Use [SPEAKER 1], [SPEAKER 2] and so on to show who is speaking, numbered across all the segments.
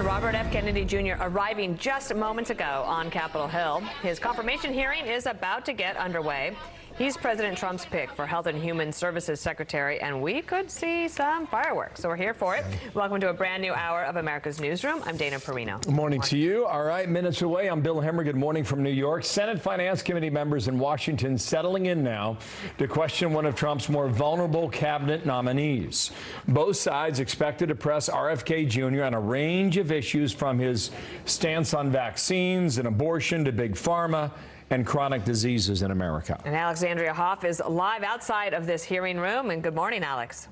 [SPEAKER 1] John Robert F. Kennedy Jr. arriving just moments ago on Capitol Hill. His confirmation hearing is about to get underway. He's President Trump's pick for Health and Human Services Secretary, and we could see some fireworks. So we're here for it. Welcome to a brand new hour of America's Newsroom. I'm Dana Perino.
[SPEAKER 2] Good morning to you. All right, minutes away. I'm Bill Hemmer. Good morning from New York. Senate Finance Committee members in Washington settling in now to question one of Trump's more vulnerable cabinet nominees. Both sides expected to press RFK Jr. on a range of issues, from his stance on vaccines and abortion to big pharma and chronic diseases in America. And
[SPEAKER 1] Alexandria Hoff is live outside of this hearing room. And good morning, Alex.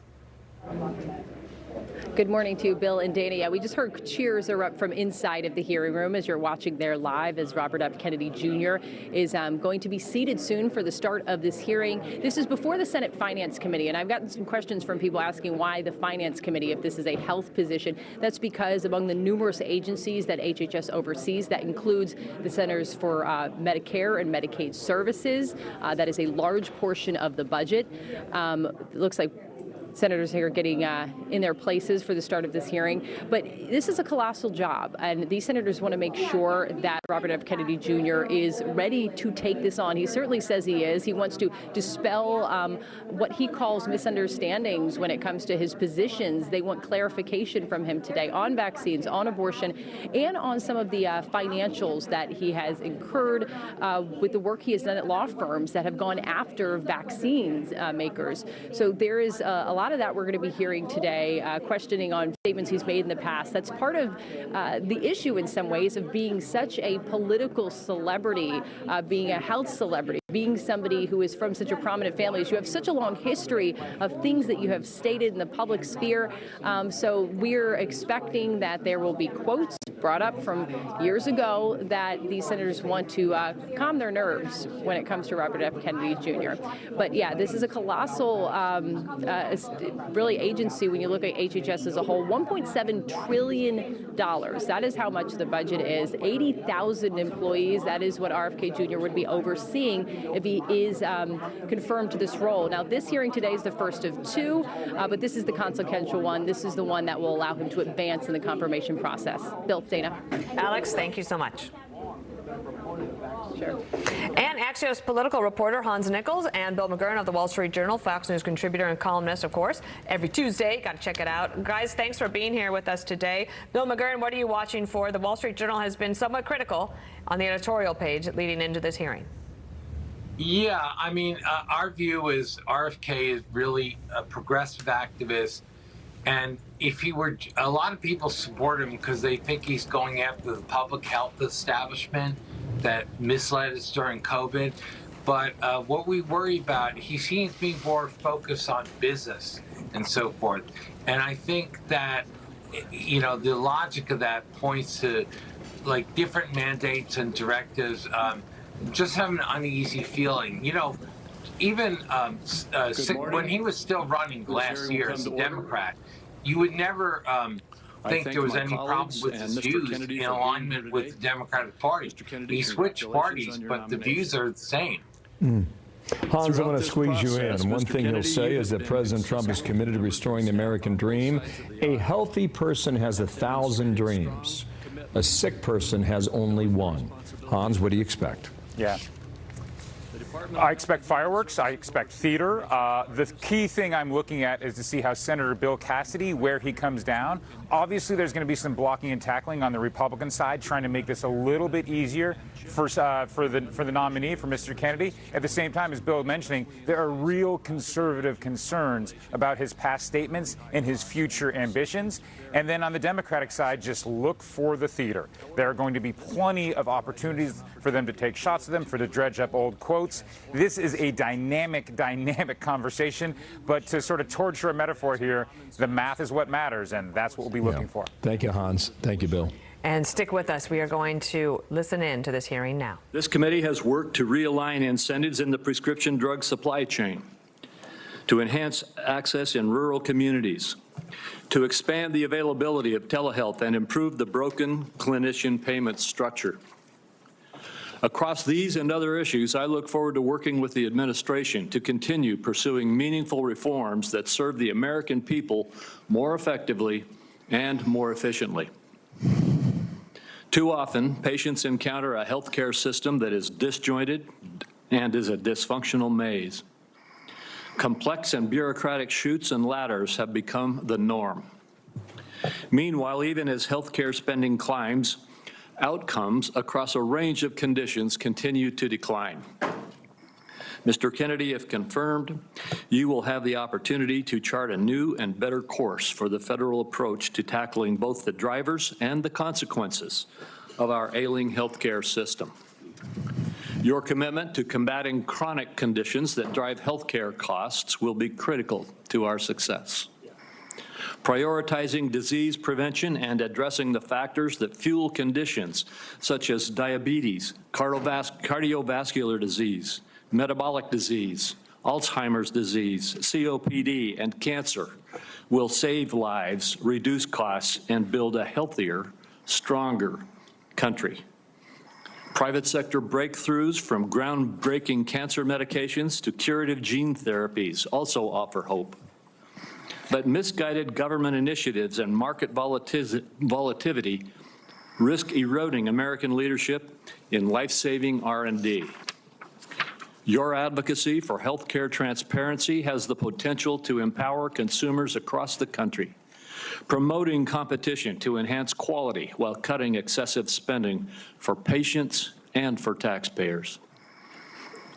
[SPEAKER 3] Good morning to you, Bill and Dana. Yeah, we just heard cheers erupt from inside of the hearing room as you're watching there live, as Robert F. Kennedy Jr. is going to be seated soon for the start of this hearing. This is before the Senate Finance Committee, and I've gotten some questions from people asking why the Finance Committee if this is a health position. That's because among the numerous agencies that HHS oversees, that includes the Centers for Medicare and Medicaid Services. That is a large portion of the budget. It looks like senators here getting in their places for the start of this hearing. But this is a colossal job, and these senators want to make sure that Robert F. Kennedy Jr. is ready to take this on. He certainly says he is. He wants to dispel what he calls misunderstandings when it comes to his positions. They want clarification from him today on vaccines, on abortion, and on some of the financials that he has incurred with the work he has done at law firms that have gone after vaccines makers. So there is a lot of that we're going to be hearing today, questioning on statements he's made in the past. That's part of the issue in some ways of being such a political celebrity, being a health celebrity, being somebody who is from such a prominent family. You have such a long history of things that you have stated in the public sphere. So we're expecting that there will be quotes brought up from years ago that these senators want to calm their nerves when it comes to Robert F. Kennedy Jr. But yeah, this is a colossal really agency when you look at HHS as a whole. $1.7 trillion. That is how much the budget is. 80,000 employees. That is what RFK Jr. would be overseeing if he is confirmed to this role. Now, this hearing today is the first of two, but this is the consequential one. This is the one that will allow him to advance in the confirmation process. Bill, Dana.
[SPEAKER 1] Alex, thank you so much.
[SPEAKER 3] Sure.
[SPEAKER 1] And Axios political reporter Hans Nichols and Bill McGurn of the Wall Street Journal, Fox News contributor and columnist, of course, every Tuesday. Got to check it out. Guys, thanks for being here with us today. Bill McGurn, what are you watching for? The Wall Street Journal has been somewhat critical on the editorial page leading into this hearing.
[SPEAKER 4] Yeah, I mean, our view is RFK is really a progressive activist. And if he were, a lot of people support him because they think he's going after the public health establishment that misled us during COVID. But what we worry about, he seems to be more focused on business and so forth. And I think that, you know, the logic of that points to like different mandates and directives. Just have an uneasy feeling. You know, even when he was still running last year as a Democrat, you would never think there was any problem with his views in alignment with the Democratic Party. He switched parties, but the views are the same.
[SPEAKER 2] Hans, I'm going to squeeze you in. One thing he'll say is that President Trump is committed to restoring the American dream. A healthy person has 1,000 dreams. A sick person has only one. Hans, what do you expect?
[SPEAKER 5] Yeah. I expect fireworks. I expect theater. The key thing I'm looking at is to see how Senator Bill Cassidy, where he comes down. Obviously, there's going to be some blocking and tackling on the Republican side, trying to make this a little bit easier for the nominee, for Mr. Kennedy. At the same time, as Bill was mentioning, there are real conservative concerns about his past statements and his future ambitions. And then on the Democratic side, just look for the theater. There are going to be plenty of opportunities for them to take shots at them, for to dredge up old quotes. This is a dynamic conversation. But to sort of torture a metaphor here, the math is what matters, and that's what we'll be looking for.
[SPEAKER 2] Thank you, Hans. Thank you, Bill.
[SPEAKER 1] And stick with us. We are going to listen in to this hearing now.
[SPEAKER 6] This committee has worked to realign incentives in the prescription drug supply chain, to enhance access in rural communities, to expand the availability of telehealth and improve the broken clinician payment structure. Across these and other issues, I look forward to working with the administration to continue pursuing meaningful reforms that serve the American people more effectively and more efficiently. Too often, patients encounter a healthcare system that is disjointed and is a dysfunctional maze. Complex and bureaucratic chutes and ladders have become the norm. Meanwhile, even as healthcare spending climbs, outcomes across a range of conditions continue to decline. Mr. Kennedy, if confirmed, you will have the opportunity to chart a new and better course for the federal approach to tackling both the drivers and the consequences of our ailing healthcare system. Your commitment to combating chronic conditions that drive healthcare costs will be critical to our success. Prioritizing disease prevention and addressing the factors that fuel conditions such as diabetes, cardiovascular disease, metabolic disease, Alzheimer's disease, COPD, and cancer will save lives, reduce costs, and build a healthier, stronger country. Private sector breakthroughs from groundbreaking cancer medications to curative gene therapies also offer hope. But misguided government initiatives and market volatility risk eroding American leadership in life-saving R&D. Your advocacy for healthcare transparency has the potential to empower consumers across the country, promoting competition to enhance quality while cutting excessive spending for patients and for taxpayers.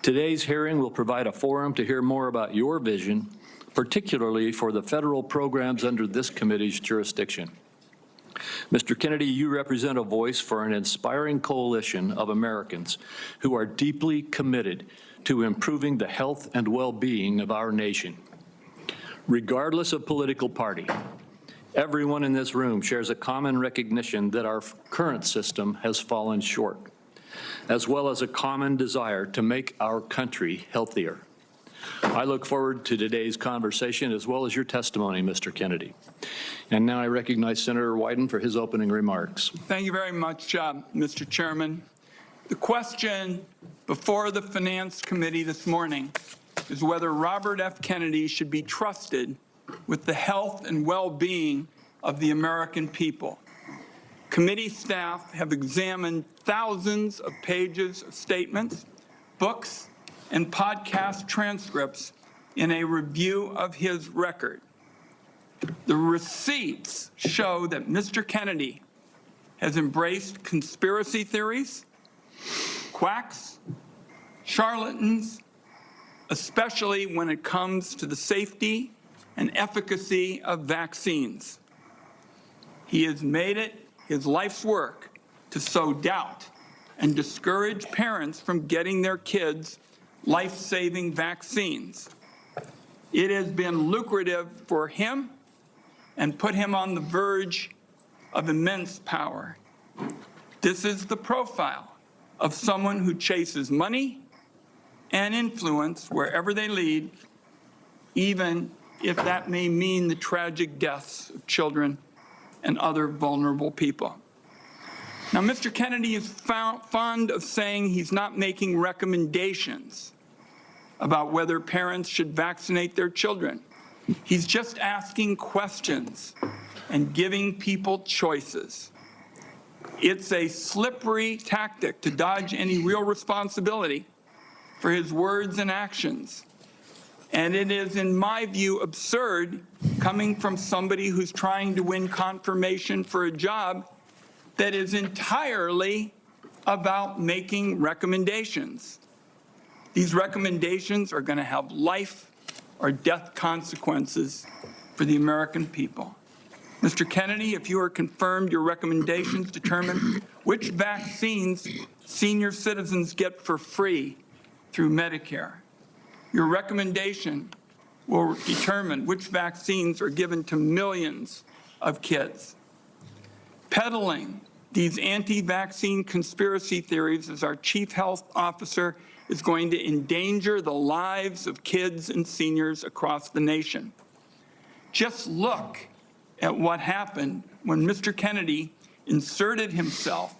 [SPEAKER 6] Today's hearing will provide a forum to hear more about your vision, particularly for the federal programs under this committee's jurisdiction. Mr. Kennedy, you represent a voice for an inspiring coalition of Americans who are deeply committed to improving the health and well-being of our nation. Regardless of political party, everyone in this room shares a common recognition that our current system has fallen short, as well as a common desire to make our country healthier. I look forward to today's conversation as well as your testimony, Mr. Kennedy. And now I recognize Senator Wyden for his opening remarks.
[SPEAKER 7] Thank you very much, Mr. Chairman. The question before the Finance Committee this morning is whether Robert F. Kennedy should be trusted with the health and well-being of the American people. Committee staff have examined thousands of pages of statements, books, and podcast transcripts in a review of his record. The receipts show that Mr. Kennedy has embraced conspiracy theories, quacks, charlatans, especially when it comes to the safety and efficacy of vaccines. He has made it his life's work to sow doubt and discourage parents from getting their kids life-saving vaccines. It has been lucrative for him and put him on the verge of immense power. This is the profile of someone who chases money and influence wherever they lead, even if that may mean the tragic deaths of children and other vulnerable people. Now, Mr. Kennedy is fond of saying he's not making recommendations about whether parents should vaccinate their children. He's just asking questions and giving people choices. It's a slippery tactic to dodge any real responsibility for his words and actions. And it is, in my view, absurd coming from somebody who's trying to win confirmation for a job that is entirely about making recommendations. These recommendations are going to have life or death consequences for the American people. Mr. Kennedy, if you are confirmed, your recommendations determine which vaccines senior citizens get for free through Medicare. Your recommendation will determine which vaccines are given to millions of kids. Peddling these anti-vaccine conspiracy theories as our chief health officer is going to endanger the lives of kids and seniors across the nation. Just look at what happened when Mr. Kennedy inserted himself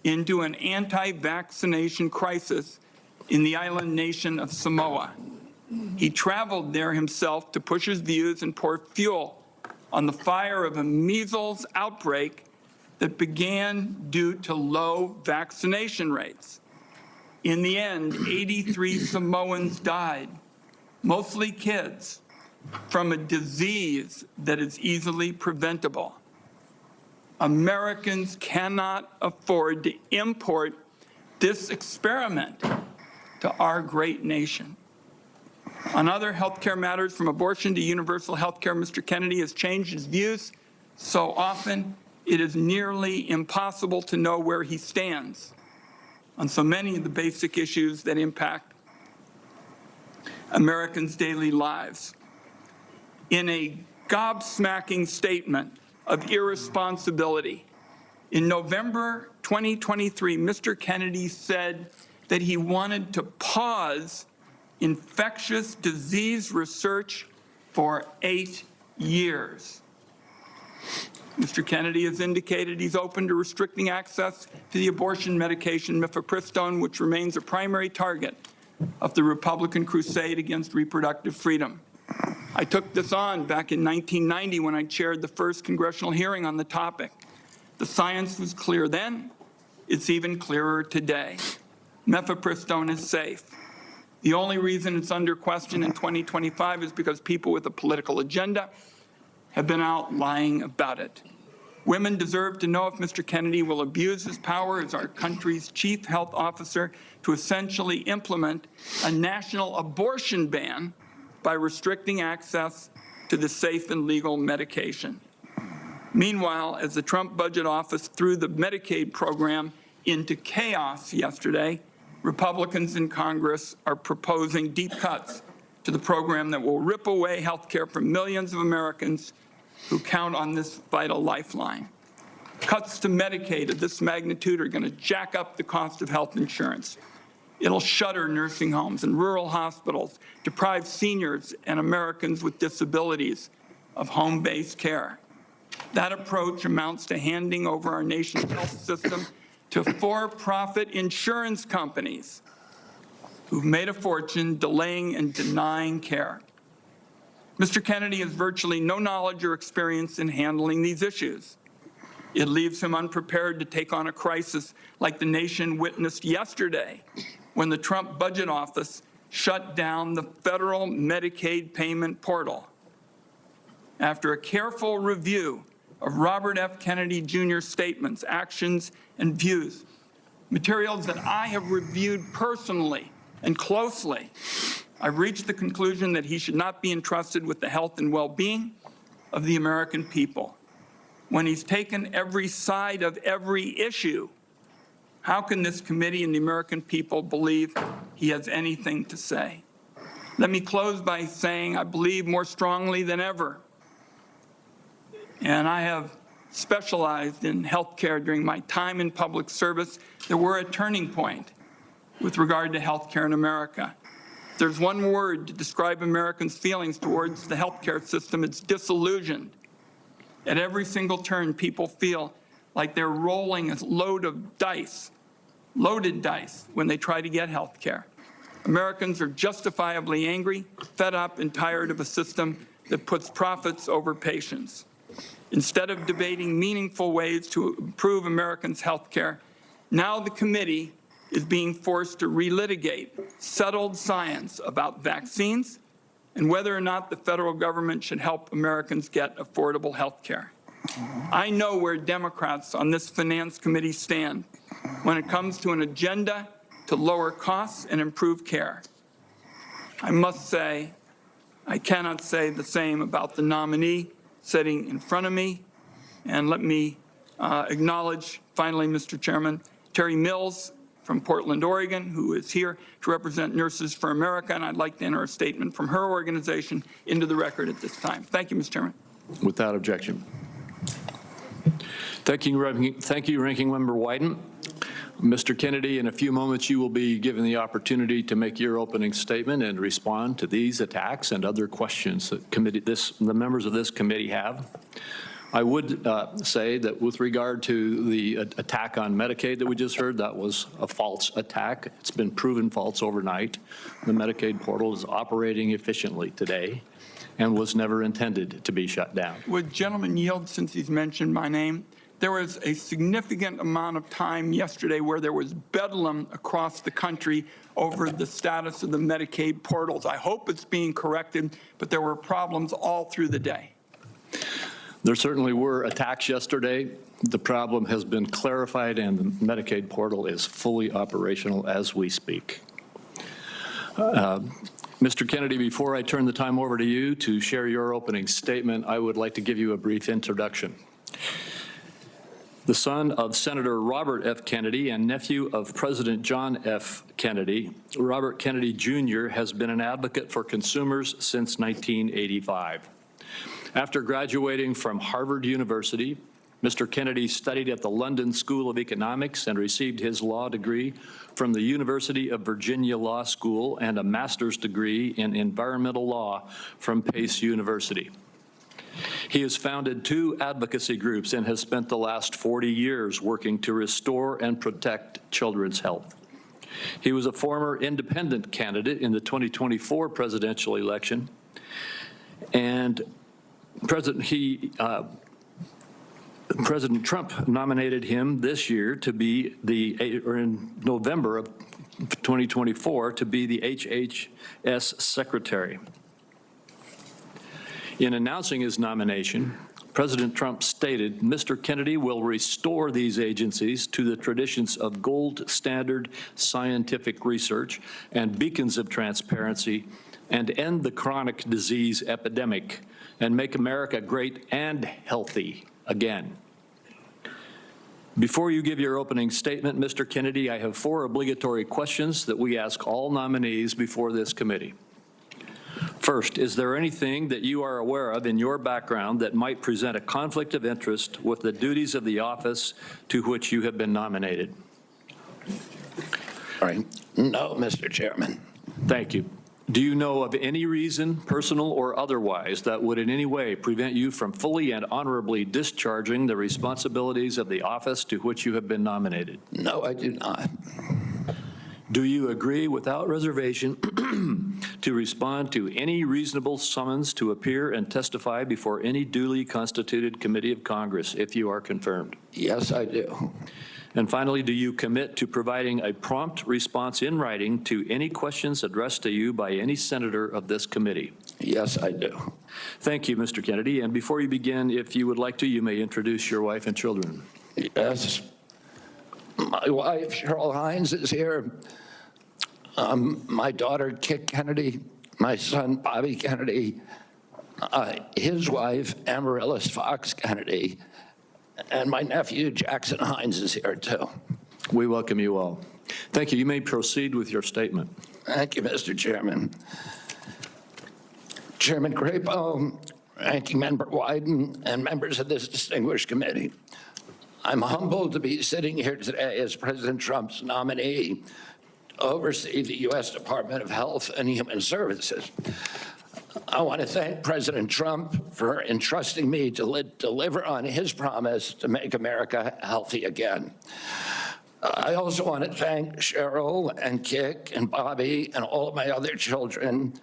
[SPEAKER 7] into an anti-vaccination crisis in the island nation of Samoa. He traveled there himself to push his views and pour fuel on the fire of a measles outbreak that began due to low vaccination rates. In the end, 83 Samoans died, mostly kids, from a disease that is easily preventable. Americans cannot afford to import this experiment to our great nation. On other healthcare matters, from abortion to universal healthcare, Mr. Kennedy has changed his views so often it is nearly impossible to know where he stands on so many of the basic issues that impact Americans' daily lives. In a gobsmacking statement of irresponsibility, in November 2023, Mr. Kennedy said that he wanted to pause infectious disease research for 8 years. Mr. Kennedy has indicated he's open to restricting access to the abortion medication mifepristone, which remains a primary target of the Republican crusade against reproductive freedom. I took this on back in 1990 when I chaired the first congressional hearing on the topic. The science was clear then. It's even clearer today. Mifepristone is safe. The only reason it's under question in 2025 is because people with a political agenda have been out lying about it. Women deserve to know if Mr. Kennedy will abuse his power as our country's chief health officer to essentially implement a national abortion ban by restricting access to the safe and legal medication. Meanwhile, as the Trump budget office threw the Medicaid program into chaos yesterday, Republicans in Congress are proposing deep cuts to the program that will rip away health care from millions of Americans who count on this vital lifeline. Cuts to Medicaid of this magnitude are going to jack up the cost of health insurance. It'll shutter nursing homes and rural hospitals, deprive seniors and Americans with disabilities of home-based care. That approach amounts to handing over our nation's health system to for-profit insurance companies who've made a fortune delaying and denying care. Mr. Kennedy has virtually no knowledge or experience in handling these issues. It leaves him unprepared to take on a crisis like the nation witnessed yesterday when the Trump budget office shut down the federal Medicaid payment portal. After a careful review of Robert F. Kennedy Jr.'s statements, actions, and views, materials that I have reviewed personally and closely, I've reached the conclusion that he should not be entrusted with the health and well-being of the American people. When he's taken every side of every issue, how can this committee and the American people believe he has anything to say? Let me close by saying I believe more strongly than ever, and I have specialized in healthcare during my time in public service, that we're a turning point with regard to healthcare in America. If there's one word to describe Americans' feelings towards the healthcare system, it's disillusioned. At every single turn, people feel like they're rolling a load of dice, loaded dice, when they try to get health care. Americans are justifiably angry, fed up, and tired of a system that puts profits over patients. Instead of debating meaningful ways to improve Americans' health care, now the committee is being forced to relitigate settled science about vaccines and whether or not the federal government should help Americans get affordable health care. I know where Democrats on this Finance Committee stand when it comes to an agenda to lower costs and improve care. I must say, I cannot say the same about the nominee sitting in front of me. And let me acknowledge, finally, Mr. Chairman, Terry Mills from Portland, Oregon, who is here to represent Nurses for America, and I'd like to enter a statement from her organization into the record at this time. Thank you, Mr. Chairman.
[SPEAKER 6] Without objection. Thank you, Ranking Member Wyden. Mr. Kennedy, in a few moments you will be given the opportunity to make your opening statement and respond to these attacks and other questions that the members of this committee have. I would say that with regard to the attack on Medicaid that we just heard, that was a false attack. It's been proven false overnight. The Medicaid portal is operating efficiently today and was never intended to be shut down.
[SPEAKER 7] Would gentleman yield, since he's mentioned my name, there was a significant amount of time yesterday where there was bedlam across the country over the status of the Medicaid portals. I hope it's being corrected, but there were problems all through the day.
[SPEAKER 6] There certainly were attacks yesterday. The problem has been clarified, and the Medicaid portal is fully operational as we speak. Mr. Kennedy, before I turn the time over to you to share your opening statement, I would like to give you a brief introduction. The son of Senator Robert F. Kennedy and nephew of President John F. Kennedy, Robert Kennedy Jr. has been an advocate for consumers since 1985. After graduating from Harvard University, Mr. Kennedy studied at the London School of Economics and received his law degree from the University of Virginia Law School and a master's degree in environmental law from Pace University. He has founded 2 advocacy groups and has spent the last 40 years working to restore and protect children's health. He was a former independent candidate in the 2024 presidential election, and President Trump nominated him this year to be in November of 2024 to be the HHS secretary. In announcing his nomination, President Trump stated, "Mr. Kennedy will restore these agencies to the traditions of gold standard scientific research and beacons of transparency and end the chronic disease epidemic and make America great and healthy again." Before you give your opening statement, Mr. Kennedy, I have 4 obligatory questions that we ask all nominees before this committee. First, is there anything that you are aware of in your background that might present a conflict of interest with the duties of the office to which you have been nominated?
[SPEAKER 8] All right. No, Mr. Chairman.
[SPEAKER 6] Thank you. Do you know of any reason, personal or otherwise, that would in any way prevent you from fully and honorably discharging the responsibilities of the office to which you have been nominated?
[SPEAKER 8] No, I do not.
[SPEAKER 6] Do you agree without reservation to respond to any reasonable summons to appear and testify before any duly constituted committee of Congress if you are confirmed?
[SPEAKER 8] Yes, I do.
[SPEAKER 6] And finally, do you commit to providing a prompt response in writing to any questions addressed to you by any senator of this committee?
[SPEAKER 8] Yes, I do.
[SPEAKER 6] Thank you, Mr. Kennedy. And before you begin, if you would like to, you may introduce your wife and children.
[SPEAKER 8] Yes. My wife, Cheryl Hines, is here. My daughter, Kit Kennedy, my son, Bobby Kennedy, his wife, Amaryllis Fox Kennedy, and my nephew, Jackson Hines, is here, too.
[SPEAKER 6] We welcome you all. Thank you. You may proceed with your statement.
[SPEAKER 8] Thank you, Mr. Chairman. Chairman Crapo, Ranking Member Wyden, and members of this distinguished committee, I'm humbled to be sitting here today as President Trump's nominee to oversee the U.S. Department of Health and Human Services. I want to thank President Trump for entrusting me to deliver on his promise to make America healthy again. I also want to thank Cheryl and Kik and Bobby and all of my other children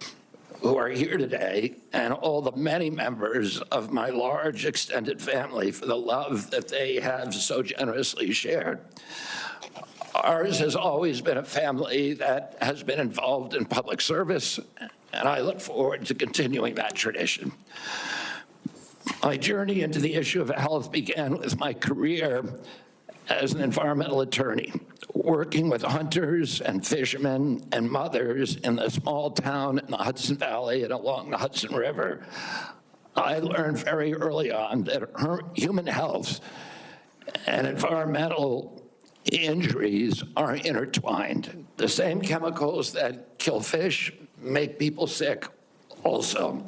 [SPEAKER 8] who are here today and all the many members of my large extended family for the love that they have so generously shared. Ours has always been a family that has been involved in public service, and I look forward to continuing that tradition. My journey into the issue of health began with my career as an environmental attorney, working with hunters and fishermen and mothers in the small town in the Hudson Valley and along the Hudson River. I learned very early on that human health and environmental injuries are intertwined. The same chemicals that kill fish make people sick also.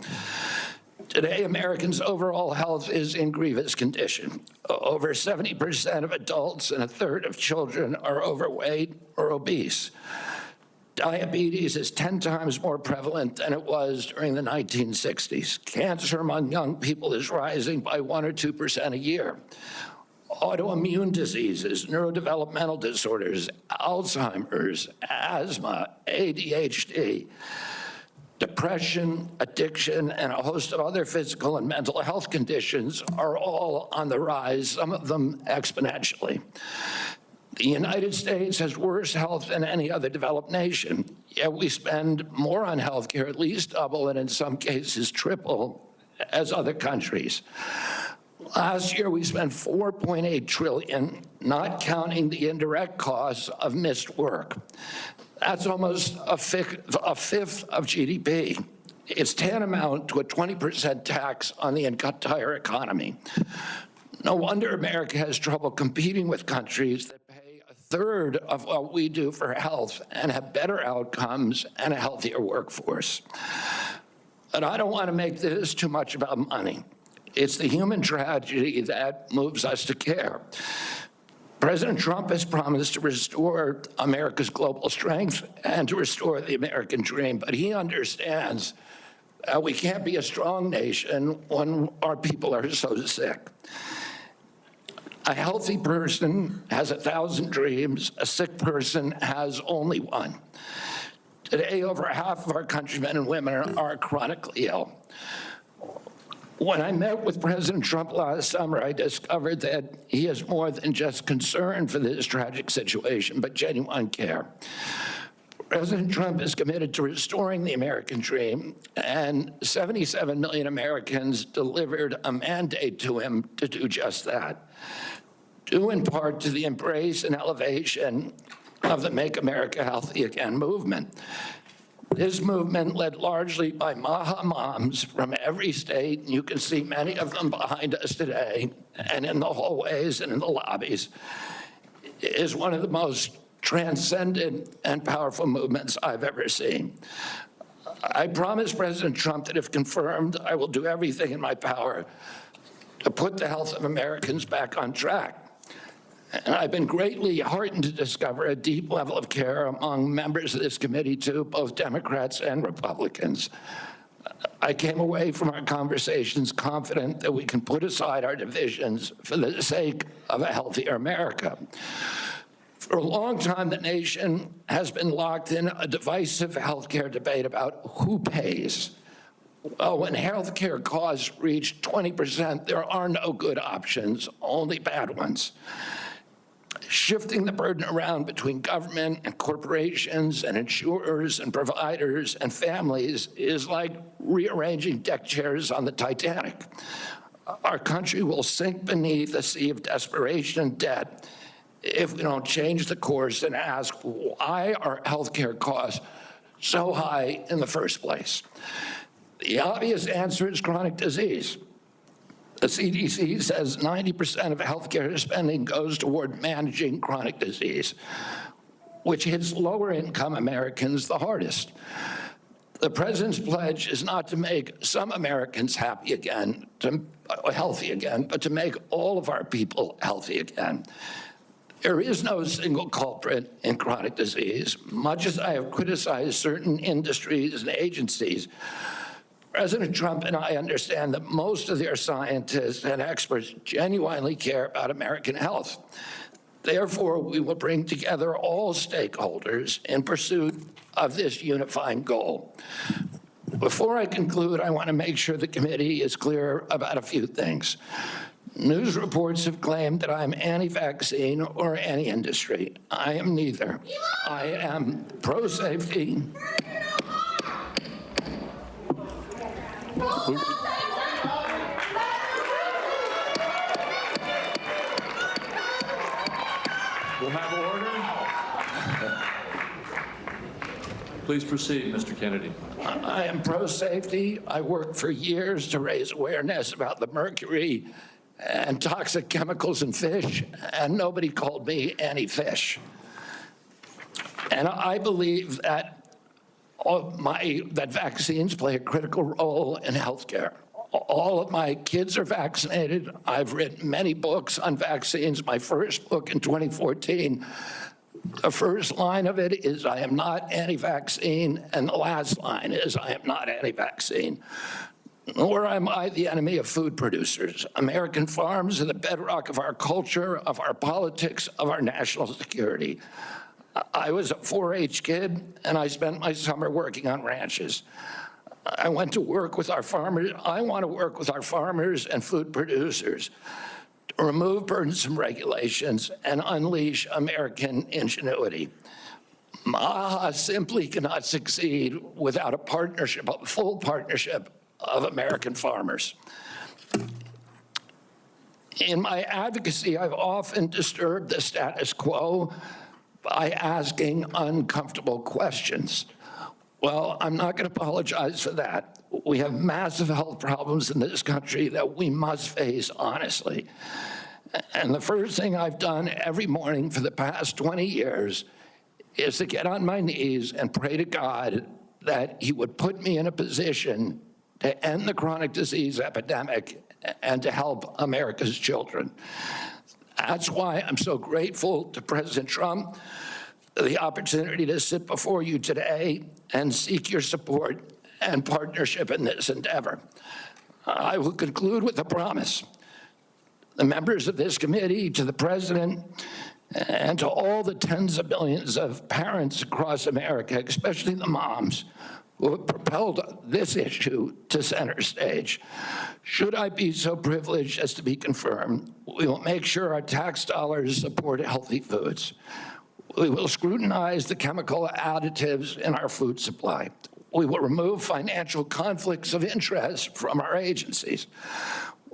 [SPEAKER 8] Today, Americans' overall health is in grievous condition. Over 70% of adults and a third of children are overweight or obese. Diabetes is 10 times more prevalent than it was during the 1960s. Cancer among young people is rising by 1 or 2% a year. Autoimmune diseases, neurodevelopmental disorders, Alzheimer's, asthma, ADHD. Depression, addiction, and a host of other physical and mental health conditions are all on the rise, some of them exponentially. The United States has worse health than any other developed nation, yet we spend more on health care, at least double, and in some cases triple, as other countries. Last year, we spent $4.8 trillion, not counting the indirect costs of missed work. That's almost a fifth of GDP. It's tantamount to a 20% tax on the entire economy. No wonder America has trouble competing with countries that pay a third of what we do for health and have better outcomes and a healthier workforce. But I don't want to make this too much about money. It's the human tragedy that moves us to care. President Trump has promised to restore America's global strength and to restore the American dream, but he understands we can't be a strong nation when our people are so sick. A healthy person has 1,000 dreams. A sick person has only one. Today, over half of our countrymen and women are chronically ill. When I met with President Trump last summer, I discovered that he is more than just concern for this tragic situation, but genuine care. President Trump is committed to restoring the American dream, and 77 million Americans delivered a mandate to him to do just that, due in part to the embrace and elevation of the Make America Healthy Again movement. This movement, led largely by Maha moms from every state, and you can see many of them behind us today, and in the hallways and in the lobbies, is one of the most transcendent and powerful movements I've ever seen. I promise President Trump that if confirmed, I will do everything in my power to put the health of Americans back on track. And I've been greatly heartened to discover a deep level of care among members of this committee, too, both Democrats and Republicans. I came away from our conversations confident that we can put aside our divisions for the sake of a healthier America. For a long time, the nation has been locked in a divisive healthcare debate about who pays. Well, when healthcare costs reach 20%, there are no good options, only bad ones. Shifting the burden around between government and corporations and insurers and providers and families is like rearranging deck chairs on the Titanic. Our country will sink beneath a sea of desperation and debt if we don't change the course and ask why are healthcare costs so high in the first place. The obvious answer is chronic disease. The CDC says 90% of healthcare spending goes toward managing chronic disease, which hits lower-income Americans the hardest. The president's pledge is not to make some Americans healthy again, but to make all of our people healthy again. There is no single culprit in chronic disease. Much as I have criticized certain industries and agencies, President Trump and I understand that most of their scientists and experts genuinely care about American health. Therefore, we will bring together all stakeholders in pursuit of this unifying goal. Before I conclude, I want to make sure the committee is clear about a few things. News reports have claimed that I'm anti-vaccine or anti-industry. I am neither. I am pro-safety.
[SPEAKER 2] We'll have order.
[SPEAKER 6] Please proceed, Mr. Kennedy.
[SPEAKER 8] I am pro-safety. I worked for years to raise awareness about the mercury and toxic chemicals in fish, and nobody called me anti-fish. And I believe that that vaccines play a critical role in healthcare. All of my kids are vaccinated. I've written many books on vaccines. My first book in 2014, the first line of it is, I am not anti-vaccine, and the last line is, I am not anti-vaccine. Nor am I the enemy of food producers. American farms are the bedrock of our culture, of our politics, of our national security. I was a 4-H kid, and I spent my summer working on ranches. I want to work with our farmers. I want to work with our farmers and food producers to remove burdensome regulations and unleash American ingenuity. MAHA simply cannot succeed without a partnership, a full partnership of American farmers. In my advocacy, I've often disturbed the status quo by asking uncomfortable questions. Well, I'm not going to apologize for that. We have massive health problems in this country that we must face honestly. And the first thing I've done every morning for the past 20 years is to get on my knees and pray to God that he would put me in a position to end the chronic disease epidemic and to help America's children. That's why I'm so grateful to President Trump for the opportunity to sit before you today and seek your support and partnership in this endeavor. I will conclude with a promise. The members of this committee, to the President, and to all the tens of millions of parents across America, especially the moms, who have propelled this issue to center stage. Should I be so privileged as to be confirmed, we will make sure our tax dollars support healthy foods. We will scrutinize the chemical additives in our food supply. We will remove financial conflicts of interest from our agencies.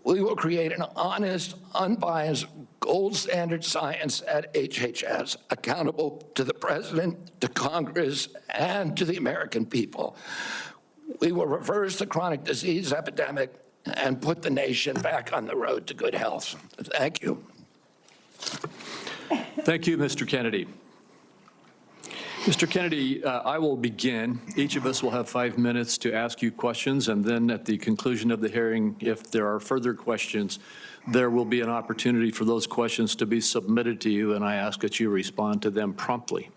[SPEAKER 8] We will create an honest, unbiased, gold standard science at HHS, accountable to the President, to Congress, and to the American people. We will reverse the chronic disease epidemic and put the nation back on the road to good health. Thank you.
[SPEAKER 6] Thank you, Mr. Kennedy. Mr. Kennedy, I will begin. Each of us will have 5 minutes to ask you questions, and then at the conclusion of the hearing, if there are further questions, there will be an opportunity for those questions to be submitted to you, and I ask that you respond to them promptly.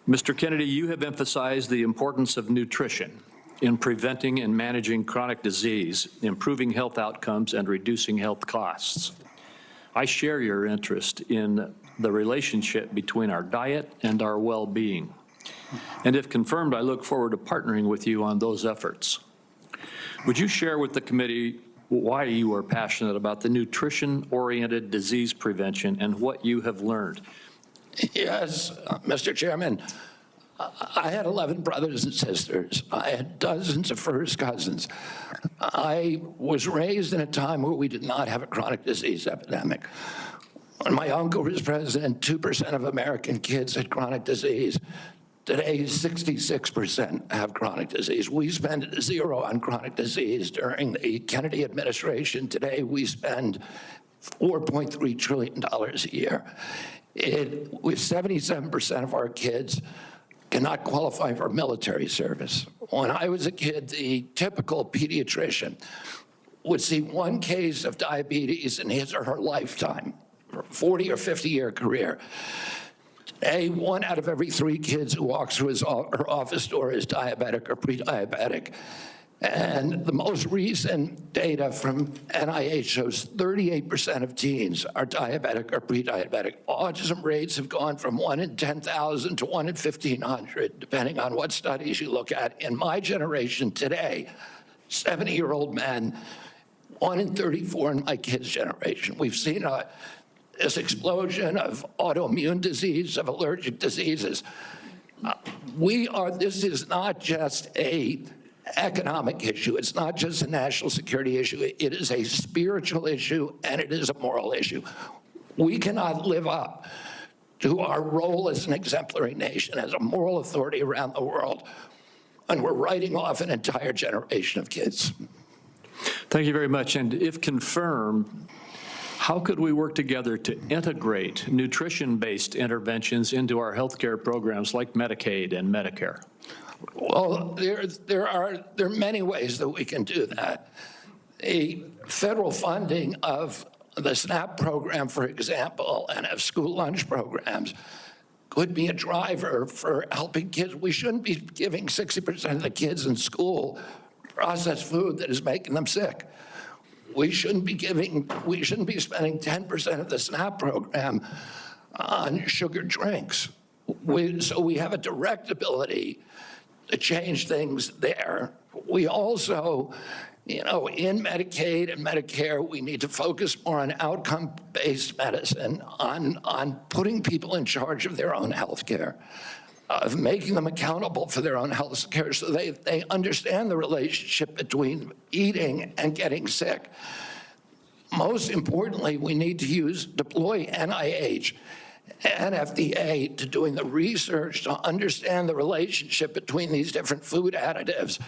[SPEAKER 6] Mr. Kennedy, you have emphasized the importance of nutrition in preventing and managing chronic disease, improving health outcomes, and reducing health costs. I share your interest in the relationship between our diet and our well-being. And if confirmed, I look forward to partnering with you on those efforts. Would you share with the committee why you are passionate about the nutrition-oriented disease prevention and what you have learned?
[SPEAKER 8] Yes, Mr. Chairman. I had 11 brothers and sisters. I had dozens of first cousins. I was raised in a time where we did not have a chronic disease epidemic. When my uncle was president, 2% of American kids had chronic disease. Today, 66% have chronic disease. We spend zero on chronic disease during the Kennedy administration. Today, we spend $4.3 trillion a year. With 77% of our kids cannot qualify for military service. When I was a kid, the typical pediatrician would see one case of diabetes in his or her lifetime, 40 or 50-year career. Today, 1 out of every 3 kids who walks through her office door is diabetic or pre-diabetic. And the most recent data from NIH shows 38% of teens are diabetic or pre-diabetic. Autism rates have gone from 1 in 10,000 to 1 in 1,500, depending on what studies you look at. In my generation today, 70-year-old men, 1 in 34 in my kids' generation. We've seen this explosion of autoimmune disease, of allergic diseases. This is not just an economic issue. It's not just a national security issue. It is a spiritual issue, and it is a moral issue. We cannot live up to our role as an exemplary nation, as a moral authority around the world, and we're writing off an entire generation of kids.
[SPEAKER 6] Thank you very much. And if confirmed, how could we work together to integrate nutrition-based interventions into our healthcare programs like Medicaid and Medicare?
[SPEAKER 8] Well, there are many ways that we can do that. The federal funding of the SNAP program, for example, and of school lunch programs could be a driver for helping kids. We shouldn't be giving 60% of the kids in school processed food that is making them sick. We shouldn't be spending 10% of the SNAP program on sugar drinks. So we have a direct ability to change things there. We also, in Medicaid and Medicare, we need to focus more on outcome-based medicine, on putting people in charge of their own health care, of making them accountable for their own health care so they understand the relationship between eating and getting sick. Most importantly, we need to deploy NIH and FDA to doing the research to understand the relationship between these different food additives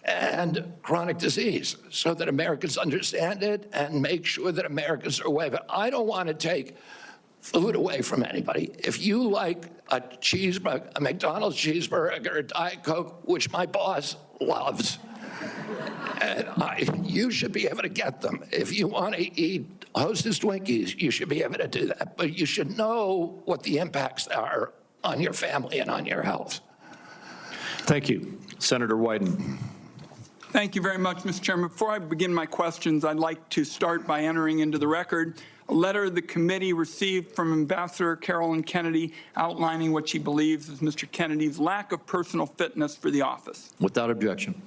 [SPEAKER 8] and chronic disease so that Americans understand it and make sure that Americans are aware of it. I don't want to take food away from anybody. If you like a cheeseburger, a McDonald's cheeseburger, a Diet Coke, which my boss loves, and you should be able to get them. If you want to eat Hostess Twinkies, you should be able to do that. But you should know what the impacts are on your family and on your health.
[SPEAKER 6] Thank you. Senator Wyden.
[SPEAKER 7] Thank you very much, Mr. Chairman. Before I begin my questions, I'd like to start by entering into the record a letter the committee received from Ambassador Carolyn Kennedy outlining what she believes is Mr. Kennedy's lack of personal fitness for the office.
[SPEAKER 6] Without objection.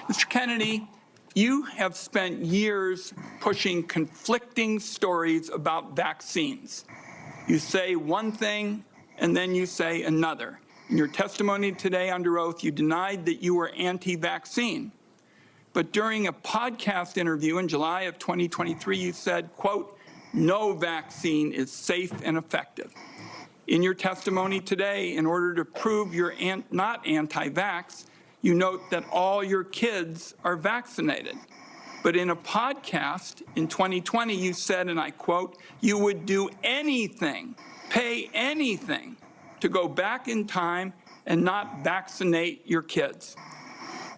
[SPEAKER 7] Mr. Kennedy, you have spent years pushing conflicting stories about vaccines. You say one thing and then you say another. In your testimony today under oath, you denied that you were anti-vaccine. But during a podcast interview in July of 2023, you said, quote, "No vaccine is safe and effective." In your testimony today, in order to prove you're not anti-vax, you note that all your kids are vaccinated. But in a podcast in 2020, you said, and I quote, "You would do anything, pay anything to go back in time and not vaccinate your kids."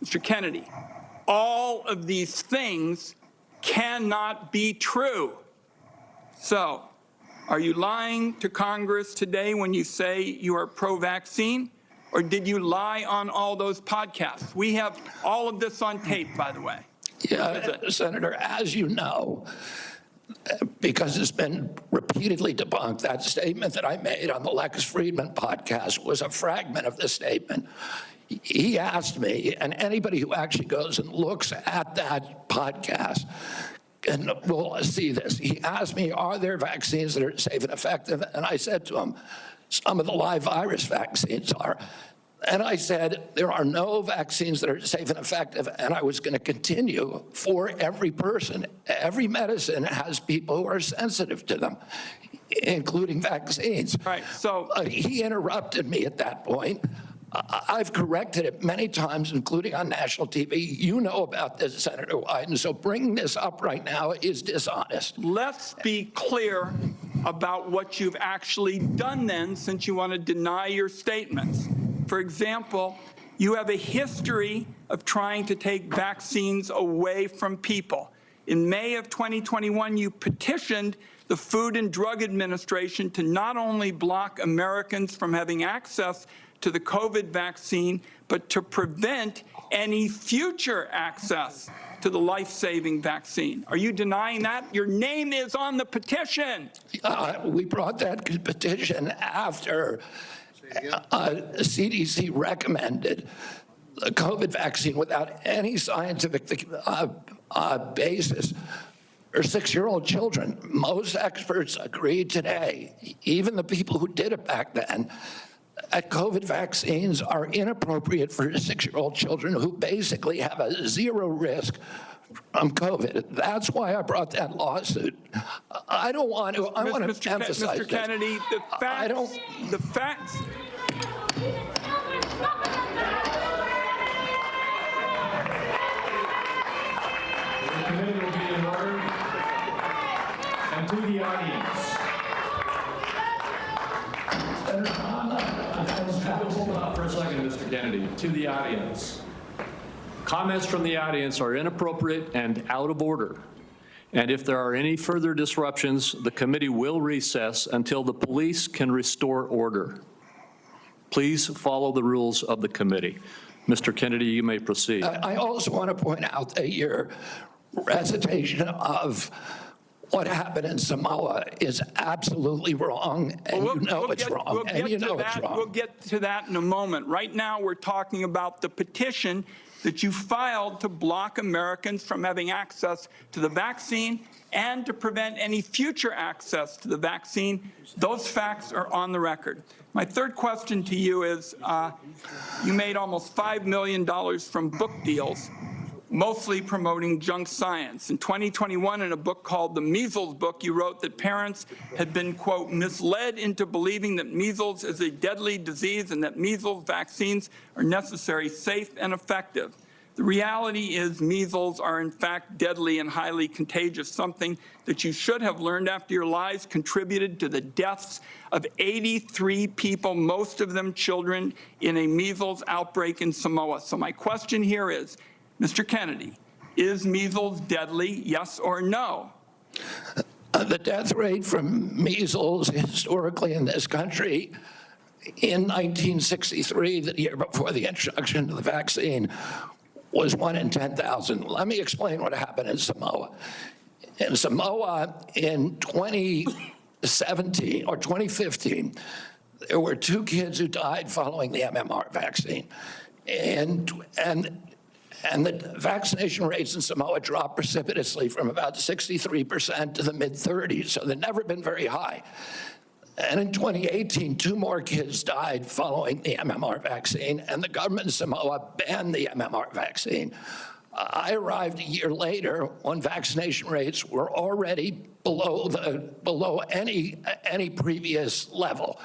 [SPEAKER 7] Mr. Kennedy, all of these things cannot be true. So, are you lying to Congress today when you say you are pro-vaccine? Or did you lie on all those podcasts? We have all of this on tape, by the way.
[SPEAKER 8] Yeah, Senator, as you know, because it's been repeatedly debunked, that statement that I made on the Lex Friedman podcast was a fragment of the statement. He asked me, and anybody who actually goes and looks at that podcast and will see this, he asked me, are there vaccines that are safe and effective? And I said to him, some of the live virus vaccines are. And I said, there are no vaccines that are safe and effective, and I was going to continue for every person. Every medicine has people who are sensitive to them, including vaccines.
[SPEAKER 7] Right, so
[SPEAKER 8] he interrupted me at that point. I've corrected it many times, including on national TV. You know about this, Senator Wyden, so bringing this up right now is dishonest.
[SPEAKER 7] let's be clear about what you've actually done then, since you want to deny your statements. For example, you have a history of trying to take vaccines away from people. In May of 2021, you petitioned the Food and Drug Administration to not only block Americans from having access to the COVID vaccine, but to prevent any future access to the life-saving vaccine. Are you denying that? Your name is on the petition.
[SPEAKER 8] We brought that petition after CDC recommended the COVID vaccine without any scientific basis for 6-year-old children. Most experts agree today, even the people who did it back then, that COVID vaccines are inappropriate for 6-year-old children who basically have a zero risk from COVID. That's why I brought that lawsuit. I don't want to, I want to emphasize
[SPEAKER 7] Mr. Kennedy, the facts.
[SPEAKER 2] The committee will be in order. And to the audience.
[SPEAKER 6] Hold on for a second, Mr. Kennedy. To the audience. Comments from the audience are inappropriate and out of order. And if there are any further disruptions, the committee will recess until the police can restore order. Please follow the rules of the committee. Mr. Kennedy, you may proceed.
[SPEAKER 8] I also want to point out that your recitation of what happened in Samoa is absolutely wrong, and you know it's wrong, and you know it's wrong.
[SPEAKER 7] We'll get to that in a moment. Right now, we're talking about the petition that you filed to block Americans from having access to the vaccine and to prevent any future access to the vaccine. Those facts are on the record. My third question to you is, you made almost $5 million from book deals, mostly promoting junk science. In 2021, in a book called The Measles Book, you wrote that parents had been, quote, misled into believing that measles is a deadly disease and that measles vaccines are necessary, safe, and effective. The reality is measles are in fact deadly and highly contagious, something that you should have learned after your lies contributed to the deaths of 83 people, most of them children, in a measles outbreak in Samoa. So my question here is, Mr. Kennedy, is measles deadly, yes or no?
[SPEAKER 8] The death rate from measles historically in this country in 1963, the year before the introduction of the vaccine, was 1 in 10,000. Let me explain what happened in Samoa. In Samoa in 2017 or 2015, there were 2 kids who died following the MMR vaccine. And the vaccination rates in Samoa dropped precipitously from about 63% to the mid-30s, so they've never been very high. And in 2018, 2 more kids died following the MMR vaccine, and the government of Samoa banned the MMR vaccine. I arrived a year later when vaccination rates were already below any previous level.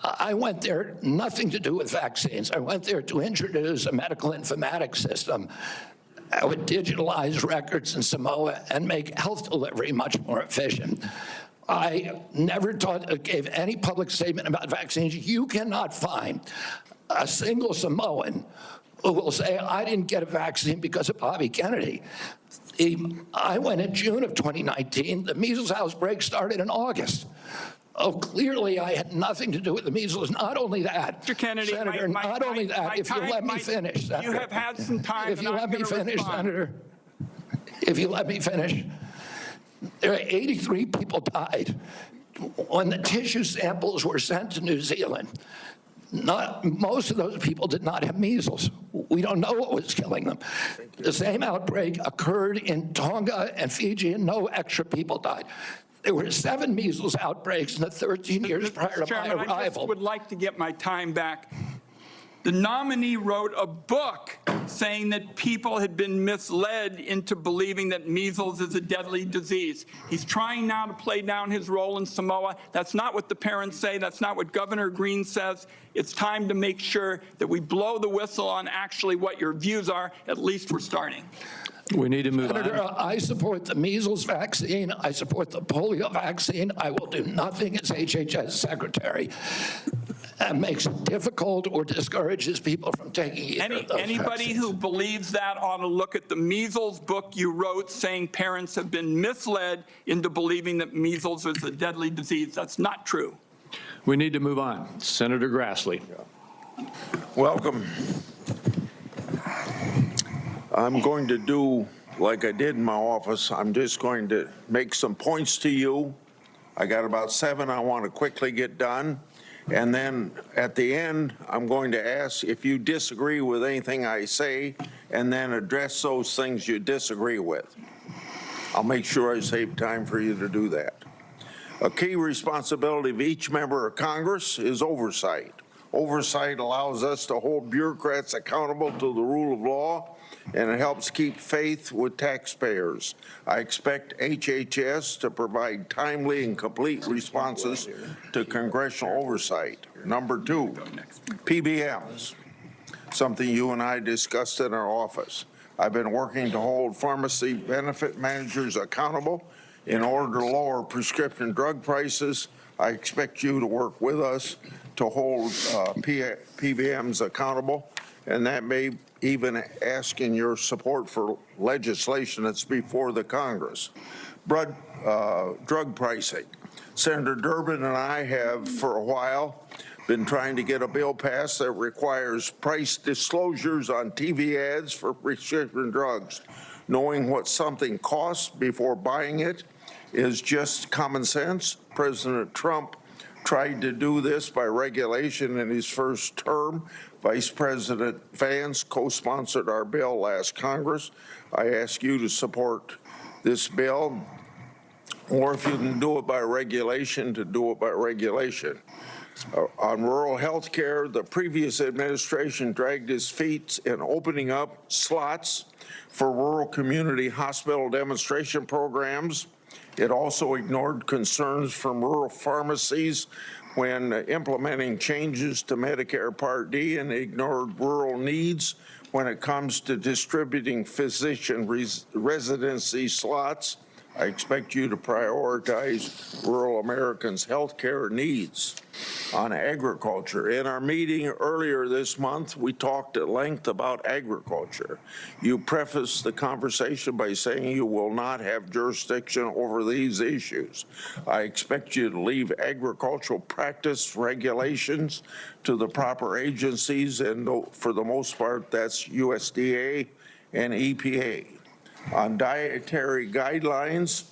[SPEAKER 8] I went there, nothing to do with vaccines. I went there to introduce a medical informatics system that would digitalize records in Samoa and make health delivery much more efficient. I never gave any public statement about vaccines. You cannot find a single Samoan who will say, I didn't get a vaccine because of Bobby Kennedy. I went in June of 2019. The measles outbreak started in August. Oh, clearly I had nothing to do with the measles. Not only that,
[SPEAKER 7] Mr. Kennedy,
[SPEAKER 8] Senator, not only that, if you let me finish, Senator.
[SPEAKER 7] You have had some time.
[SPEAKER 8] If you let me finish, Senator, if you let me finish, there are 83 people died. When the tissue samples were sent to New Zealand, most of those people did not have measles. We don't know what was killing them. The same outbreak occurred in Tonga and Fiji, and no extra people died. There were 7 measles outbreaks in the 13 years prior to my arrival.
[SPEAKER 7] I just would like to get my time back. The nominee wrote a book saying that people had been misled into believing that measles is a deadly disease. He's trying now to play down his role in Samoa. That's not what the parents say. That's not what Governor Green says. It's time to make sure that we blow the whistle on actually what your views are. At least we're starting.
[SPEAKER 6] We need to move
[SPEAKER 8] Senator,
[SPEAKER 6] on.
[SPEAKER 8] I support the measles vaccine. I support the polio vaccine. I will do nothing as HHS secretary that makes it difficult or discourages people from taking either of those
[SPEAKER 7] Anybody
[SPEAKER 8] vaccines.
[SPEAKER 7] who believes that ought to look at the measles book you wrote saying parents have been misled into believing that measles is a deadly disease. That's not true.
[SPEAKER 6] We need to move on. Senator Grassley.
[SPEAKER 9] Welcome. I'm going to do like I did in my office. I'm just going to make some points to you. I got about 7 I want to quickly get done. And then at the end, I'm going to ask if you disagree with anything I say, and then address those things you disagree with. I'll make sure I save time for you to do that. A key responsibility of each member of Congress is oversight. Oversight allows us to hold bureaucrats accountable to the rule of law, and it helps keep faith with taxpayers. I expect HHS to provide timely and complete responses to congressional oversight. Number 2, PBMs, something you and I discussed in our office. I've been working to hold pharmacy benefit managers accountable in order to lower prescription drug prices. I expect you to work with us to hold PBMs accountable, and that may even asking your support for legislation that's before the Congress. Drug pricing. Senator Durbin and I have for a while been trying to get a bill passed that requires price disclosures on TV ads for prescription drugs. Knowing what something costs before buying it is just common sense. President Trump tried to do this by regulation in his first term. Vice President Vance co-sponsored our bill last Congress. I ask you to support this bill, or if you can do it by regulation, to do it by regulation. On rural health care, the previous administration dragged its feet in opening up slots for rural community hospital demonstration programs. It also ignored concerns from rural pharmacies when implementing changes to Medicare Part D, and ignored rural needs when it comes to distributing physician residency slots. I expect you to prioritize rural Americans' health care needs. On agriculture, in our meeting earlier this month, we talked at length about agriculture. You prefaced the conversation by saying you will not have jurisdiction over these issues. I expect you to leave agricultural practice regulations to the proper agencies, and for the most part, that's USDA and EPA. On dietary guidelines,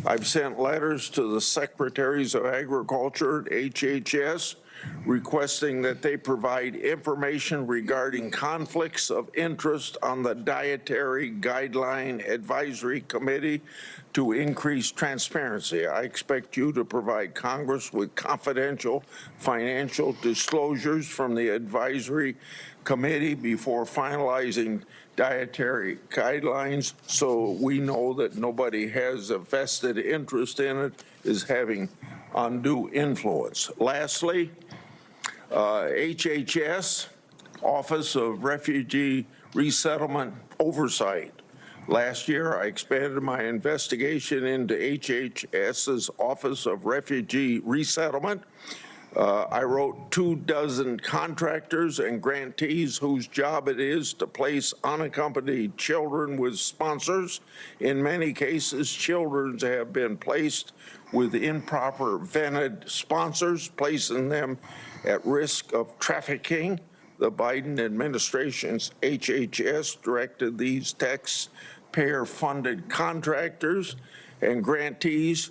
[SPEAKER 9] I've sent letters to the Secretaries of Agriculture at HHS requesting that they provide information regarding conflicts of interest on the Dietary Guideline Advisory Committee to increase transparency. I expect you to provide Congress with confidential financial disclosures from the Advisory Committee before finalizing dietary guidelines, so we know that nobody has a vested interest in it, is having undue influence. Lastly, HHS, Office of Refugee Resettlement Oversight. Last year, I expanded my investigation into HHS's Office of Refugee Resettlement. I wrote 24 contractors and grantees whose job it is to place unaccompanied children with sponsors. In many cases, children have been placed with improper vetted sponsors, placing them at risk of trafficking. The Biden administration's HHS directed these taxpayer-funded contractors and grantees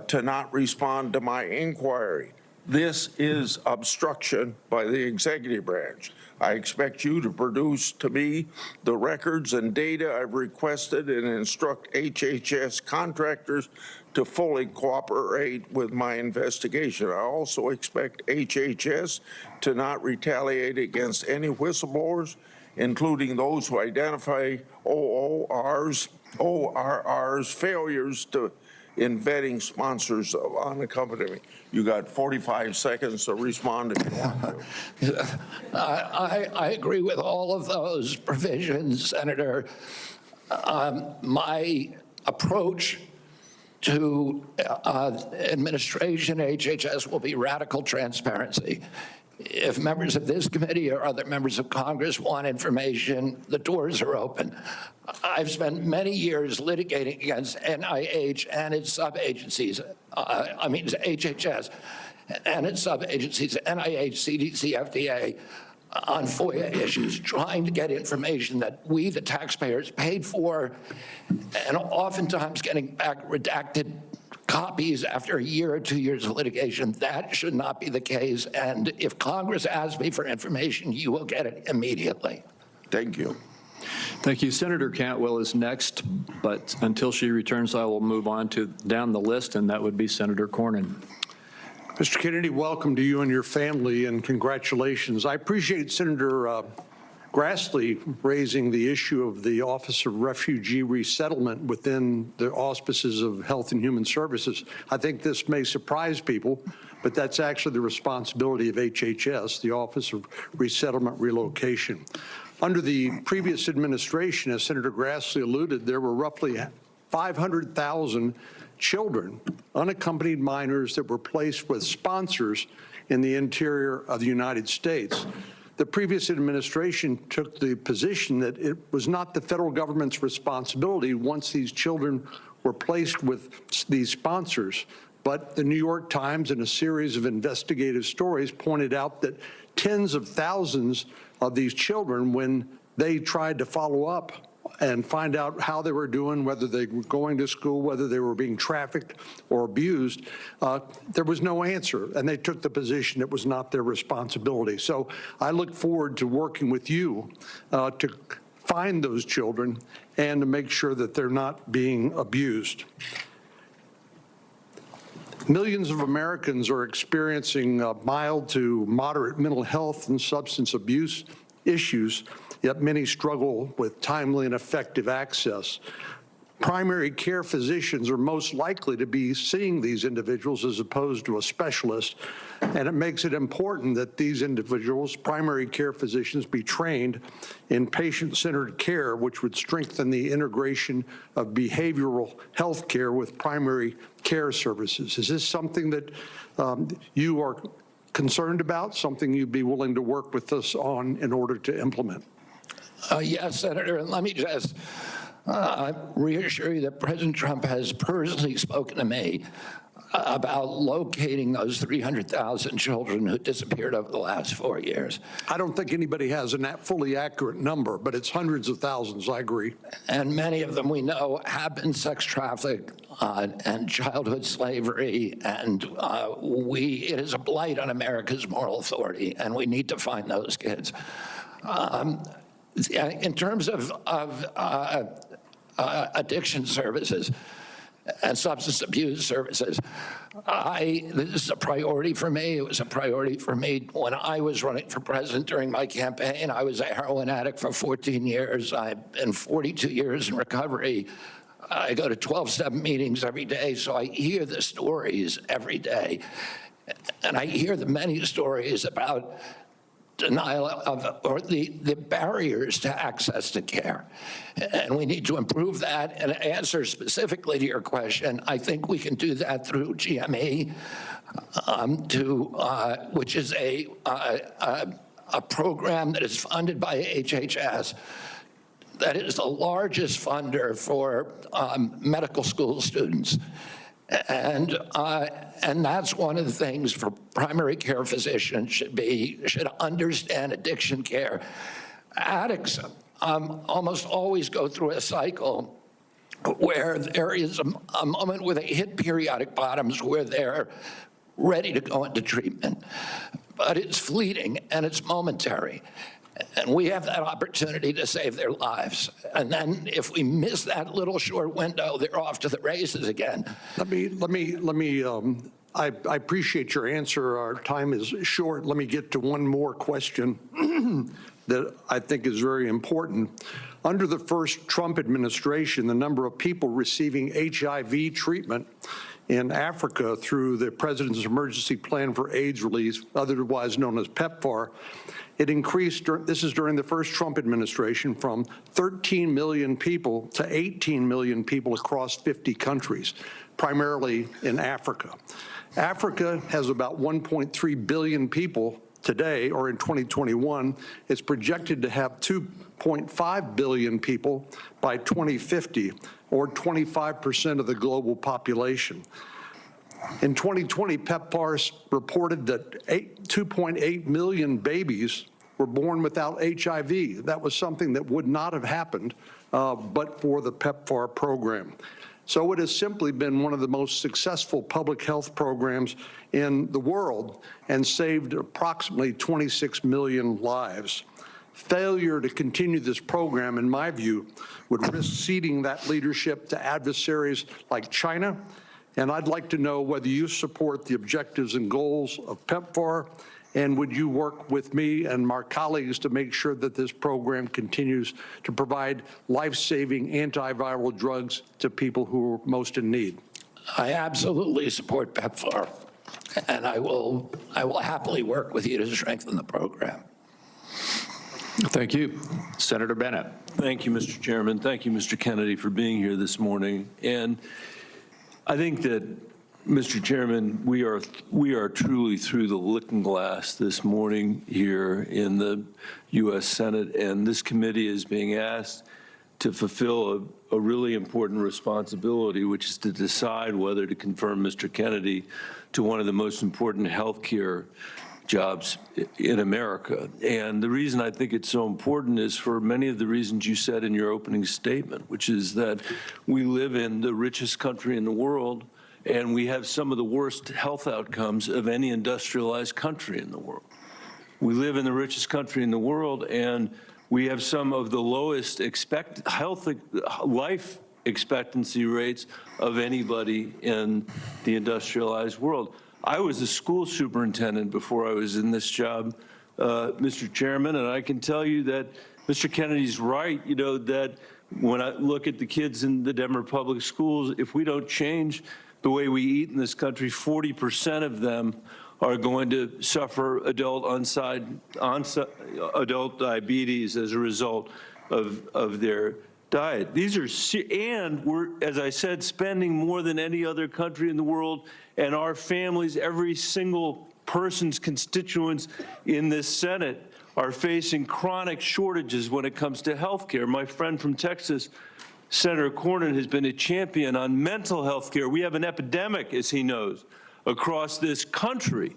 [SPEAKER 9] to not respond to my inquiry. This is obstruction by the executive branch. I expect you to produce to me the records and data I've requested and instruct HHS contractors to fully cooperate with my investigation. I also expect HHS to not retaliate against any whistleblowers, including those who identify ORR's failures in vetting sponsors of unaccompanied. You got 45 seconds to respond if you want to.
[SPEAKER 8] I agree with all of those provisions, Senator. My approach to administration HHS will be radical transparency. If members of this committee or other members of Congress want information, the doors are open. I've spent many years litigating against NIH and its sub-agencies, HHS and its sub-agencies, NIH, CDC, FDA, on FOIA issues, trying to get information that we, the taxpayers, paid for, and oftentimes getting back redacted copies after a year or 2 years of litigation. That should not be the case. And if Congress asks me for information, you will get it immediately.
[SPEAKER 9] Thank you.
[SPEAKER 6] Thank you. Senator Cantwell is next, but until she returns, I will move on to down the list, and that would be Senator Cornyn.
[SPEAKER 10] Mr. Kennedy, welcome to you and your family, and congratulations. I appreciate Senator Grassley raising the issue of the Office of Refugee Resettlement within the auspices of Health and Human Services. I think this may surprise people, but that's actually the responsibility of HHS, the Office of Resettlement Relocation. Under the previous administration, as Senator Grassley alluded, there were roughly 500,000 children, unaccompanied minors, that were placed with sponsors in the interior of the United States. The previous administration took the position that it was not the federal government's responsibility once these children were placed with these sponsors. But the New York Times, in a series of investigative stories, pointed out that tens of thousands of these children, when they tried to follow up and find out how they were doing, whether they were going to school, whether they were being trafficked or abused. There was no answer, and they took the position it was not their responsibility. So I look forward to working with you to find those children and to make sure that they're not being abused. Millions of Americans are experiencing mild to moderate mental health and substance abuse issues, yet many struggle with timely and effective access. Primary care physicians are most likely to be seeing these individuals as opposed to a specialist, and it makes it important that these individuals, primary care physicians, be trained in patient-centered care, which would strengthen the integration of behavioral health care with primary care services. Is this something that you are concerned about, something you'd be willing to work with us on in order to implement?
[SPEAKER 8] Yes, Senator, and let me just reassure you that President Trump has personally spoken to me about locating those 300,000 children who disappeared over the last 4 years.
[SPEAKER 10] I don't think anybody has a fully accurate number, but it's hundreds of thousands, I agree.
[SPEAKER 8] And many of them we know have been sex trafficked and childhood slavery, and it is a blight on America's moral authority, and we need to find those kids. In terms of addiction services and substance abuse services, this is a priority for me. It was a priority for me when I was running for president during my campaign. I was a heroin addict for 14 years. I've been 42 years in recovery. I go to 12-step meetings every day, so I hear the stories every day. And I hear the many stories about denial of, or the barriers to access to care. And we need to improve that. And to answer specifically to your question, I think we can do that through GME, which is a program that is funded by HHS, that is the largest funder for medical school students. And that's one of the things for primary care physicians should understand addiction care. Addicts almost always go through a cycle where there is a moment where they hit periodic bottoms where they're ready to go into treatment. But it's fleeting and it's momentary. And we have that opportunity to save their lives. And then if we miss that little short window, they're off to the races again.
[SPEAKER 10] I appreciate your answer. Our time is short. Let me get to one more question that I think is very important. Under the first Trump administration, the number of people receiving HIV treatment in Africa through the President's Emergency Plan for AIDS Relief, otherwise known as PEPFAR, it increased, this is during the first Trump administration, from 13 million people to 18 million people across 50 countries, primarily in Africa. Africa has about 1.3 billion people today, or in 2021. It's projected to have 2.5 billion people by 2050, or 25% of the global population. In 2020, PEPFAR reported that 2.8 million babies were born without HIV. That was something that would not have happened but for the PEPFAR program. So it has simply been one of the most successful public health programs in the world and saved approximately 26 million lives. Failure to continue this program, in my view, would risk ceding that leadership to adversaries like China. And I'd like to know whether you support the objectives and goals of PEPFAR, and would you work with me and my colleagues to make sure that this program continues to provide life-saving antiviral drugs to people who are most in need?
[SPEAKER 8] I absolutely support PEPFAR, and I will happily work with you to strengthen the program.
[SPEAKER 6] Thank you. Senator Bennett.
[SPEAKER 11] Thank you, Mr. Chairman. Thank you, Mr. Kennedy, for being here this morning. And I think that, Mr. Chairman, we are truly through the looking glass this morning here in the U.S. Senate, and this committee is being asked to fulfill a really important responsibility, which is to decide whether to confirm Mr. Kennedy to one of the most important health care jobs in America. And the reason I think it's so important is for many of the reasons you said in your opening statement, which is that we live in the richest country in the world, and we have some of the worst health outcomes of any industrialized country in the world. We live in the richest country in the world, and we have some of the lowest life expectancy rates of anybody in the industrialized world. I was a school superintendent before I was in this job, Mr. Chairman, and I can tell you that Mr. Kennedy's right, that when I look at the kids in the Denver public schools, if we don't change the way we eat in this country, 40% of them are going to suffer adult diabetes as a result of their diet. These are, and we're, as I said, spending more than any other country in the world, and our families, every single person's constituents in this Senate are facing chronic shortages when it comes to health care. My friend from Texas, Senator Cornyn, has been a champion on mental health care. We have an epidemic, as he knows, across this country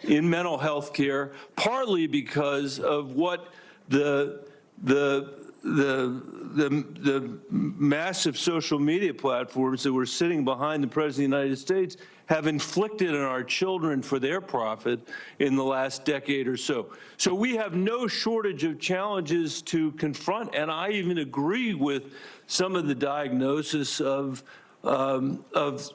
[SPEAKER 11] in mental health care, partly because of what the massive social media platforms that were sitting behind the President of the United States have inflicted on our children for their profit in the last decade or so. So we have no shortage of challenges to confront, and I even agree with some of the diagnosis of Mr.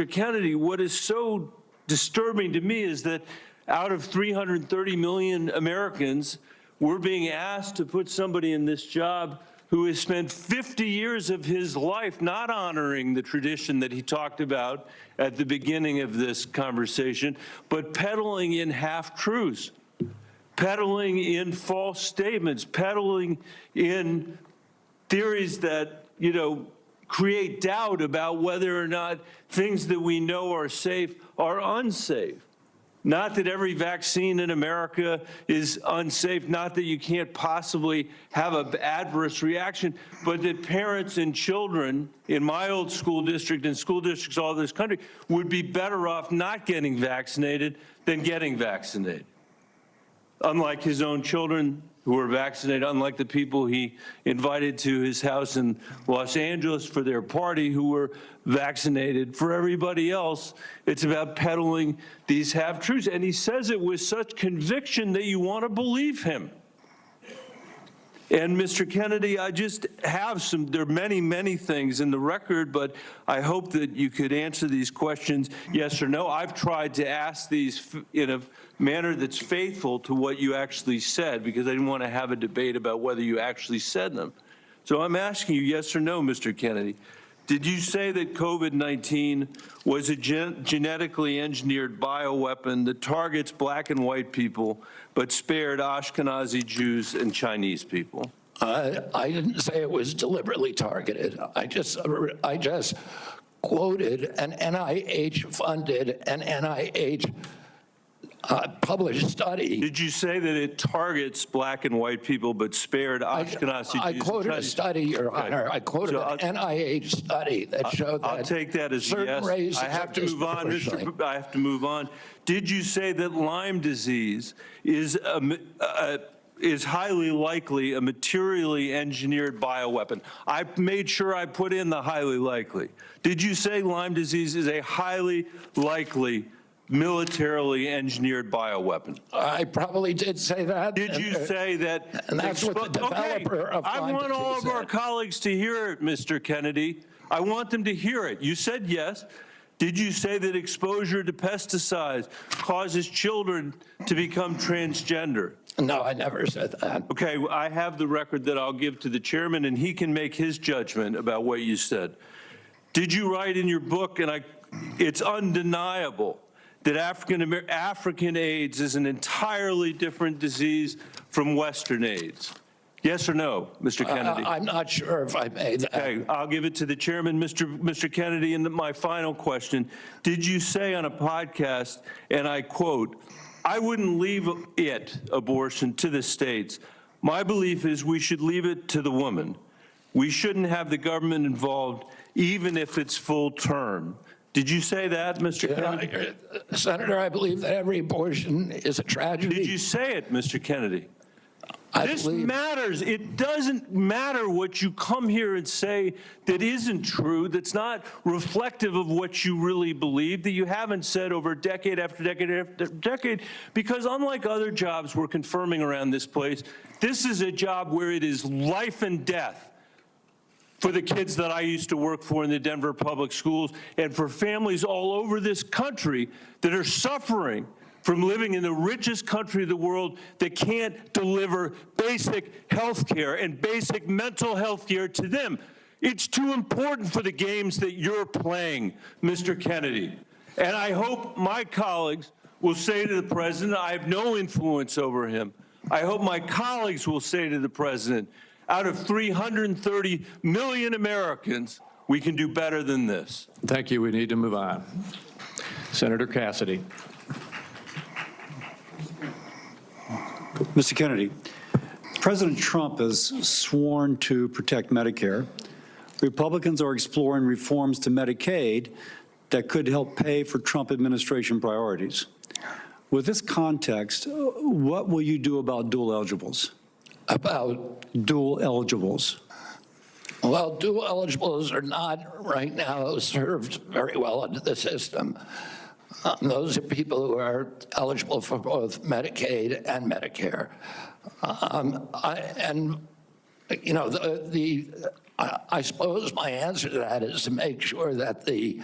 [SPEAKER 11] Kennedy. What is so disturbing to me is that out of 330 million Americans, we're being asked to put somebody in this job who has spent 50 years of his life not honoring the tradition that he talked about at the beginning of this conversation, but peddling in half-truths, peddling in false statements, peddling in theories that, create doubt about whether or not things that we know are safe are unsafe. Not that every vaccine in America is unsafe, not that you can't possibly have an adverse reaction, but that parents and children in my old school district and school districts all over this country would be better off not getting vaccinated than getting vaccinated. Unlike his own children who were vaccinated, unlike the people he invited to his house in Los Angeles for their party who were vaccinated. For everybody else, it's about peddling these half-truths. And he says it with such conviction that you want to believe him. And Mr. Kennedy, I just have there are many, many things in the record, but I hope that you could answer these questions yes or no. I've tried to ask these in a manner that's faithful to what you actually said, because I didn't want to have a debate about whether you actually said them. So I'm asking you yes or no, Mr. Kennedy. Did you say that COVID-19 was a genetically engineered bioweapon that targets black and white people, but spared Ashkenazi Jews and Chinese people?
[SPEAKER 8] I didn't say it was deliberately targeted. I just quoted an NIH-funded and NIH published study.
[SPEAKER 11] Did you say that it targets black and white people but spared Ashkenazi Jews?
[SPEAKER 8] I quoted a study, Your Honor. I quoted an NIH study that showed that.
[SPEAKER 11] I'll take that as a yes. I have to move on, I have to move on. Did you say that Lyme disease is highly likely a materially engineered bioweapon? I made sure I put in the highly likely. Did you say Lyme disease is a highly likely militarily engineered bioweapon?
[SPEAKER 8] I probably did say that.
[SPEAKER 11] Did you say that?
[SPEAKER 8] And that's what the developer of Lyme
[SPEAKER 11] I want all of
[SPEAKER 8] disease
[SPEAKER 11] our
[SPEAKER 8] said.
[SPEAKER 11] colleagues to hear it, Mr. Kennedy. I want them to hear it. You said yes. Did you say that exposure to pesticides causes children to become transgender?
[SPEAKER 8] No, I never said that.
[SPEAKER 11] Okay, I have the record that I'll give to the chairman, and he can make his judgment about what you said. Did you write in your book, and it's undeniable, that African AIDS is an entirely different disease from Western AIDS? Yes or no, Mr. Kennedy?
[SPEAKER 8] I'm not sure if I made that.
[SPEAKER 11] Okay, I'll give it to the chairman, Mr. Kennedy. And my final question, did you say on a podcast, and I quote, "I wouldn't leave abortion to the states. My belief is we should leave it to the woman. We shouldn't have the government involved, even if it's full term." Did you say that, Mr. Kennedy?
[SPEAKER 8] Senator, I believe that every abortion is a tragedy.
[SPEAKER 11] Did you say it, Mr. Kennedy? This
[SPEAKER 8] believe-
[SPEAKER 11] matters. It doesn't matter what you come here and say that isn't true, that's not reflective of what you really believe, that you haven't said over decade after decade after decade, because unlike other jobs we're confirming around this place, this is a job where it is life and death for the kids that I used to work for in the Denver public schools and for families all over this country that are suffering from living in the richest country of the world that can't deliver basic health care and basic mental health care to them. It's too important for the games that you're playing, Mr. Kennedy. And I hope my colleagues will say to the president, I have no influence over him. I hope my colleagues will say to the president, out of 330 million Americans, we can do better than this.
[SPEAKER 12] Thank you. We need to move on. Senator Cassidy.
[SPEAKER 13] Mr. Kennedy, President Trump has sworn to protect Medicare. Republicans are exploring reforms to Medicaid that could help pay for Trump administration priorities. With this context, what will you do about dual eligibles?
[SPEAKER 8] About
[SPEAKER 13] dual eligibles.
[SPEAKER 8] Well, dual eligibles are not right now served very well under the system. Those are people who are eligible for both Medicaid and Medicare. I suppose my answer to that is to make sure that the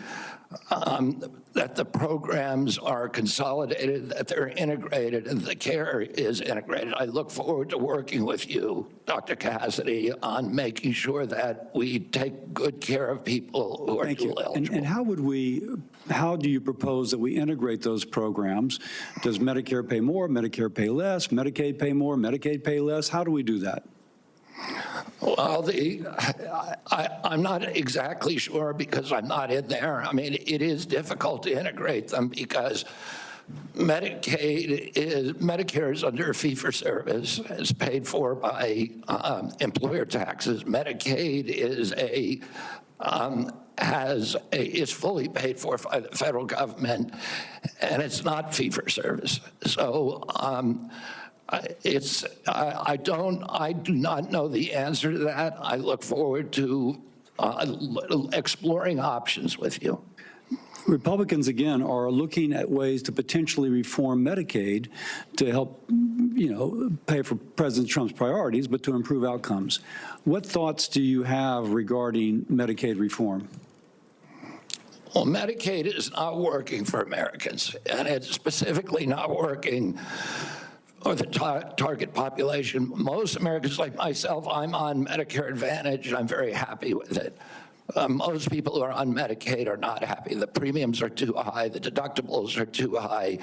[SPEAKER 8] programs are consolidated, that they're integrated, and the care is integrated. I look forward to working with you, Dr. Cassidy, on making sure that we take good care of people who are dual eligible.
[SPEAKER 13] And how do you propose that we integrate those programs? Does Medicare pay more, Medicare pay less, Medicaid pay more, Medicaid pay less? How do we do that?
[SPEAKER 8] Well, I'm not exactly sure because I'm not in there. I mean, it is difficult to integrate them because Medicare is under fee-for-service. It's paid for by employer taxes. Medicaid is fully paid for by the federal government, and it's not fee-for-service. So. I do not know the answer to that. I look forward to exploring options with you.
[SPEAKER 13] Republicans, again, are looking at ways to potentially reform Medicaid to help, pay for President Trump's priorities, but to improve outcomes. What thoughts do you have regarding Medicaid reform?
[SPEAKER 8] Well, Medicaid is not working for Americans, and it's specifically not working or the target population. Most Americans like myself, I'm on Medicare Advantage, and I'm very happy with it. Most people who are on Medicaid are not happy. The premiums are too high, the deductibles are too high,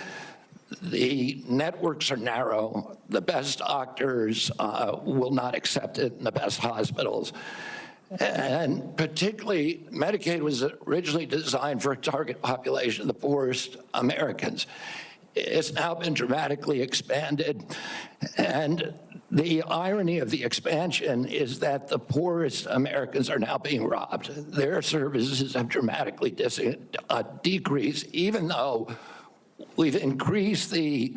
[SPEAKER 8] the networks are narrow, the best doctors will not accept it in the best hospitals. And particularly, Medicaid was originally designed for a target population, the poorest Americans. It's now been dramatically expanded, and the irony of the expansion is that the poorest Americans are now being robbed. Their services have dramatically decreased, even though we've increased the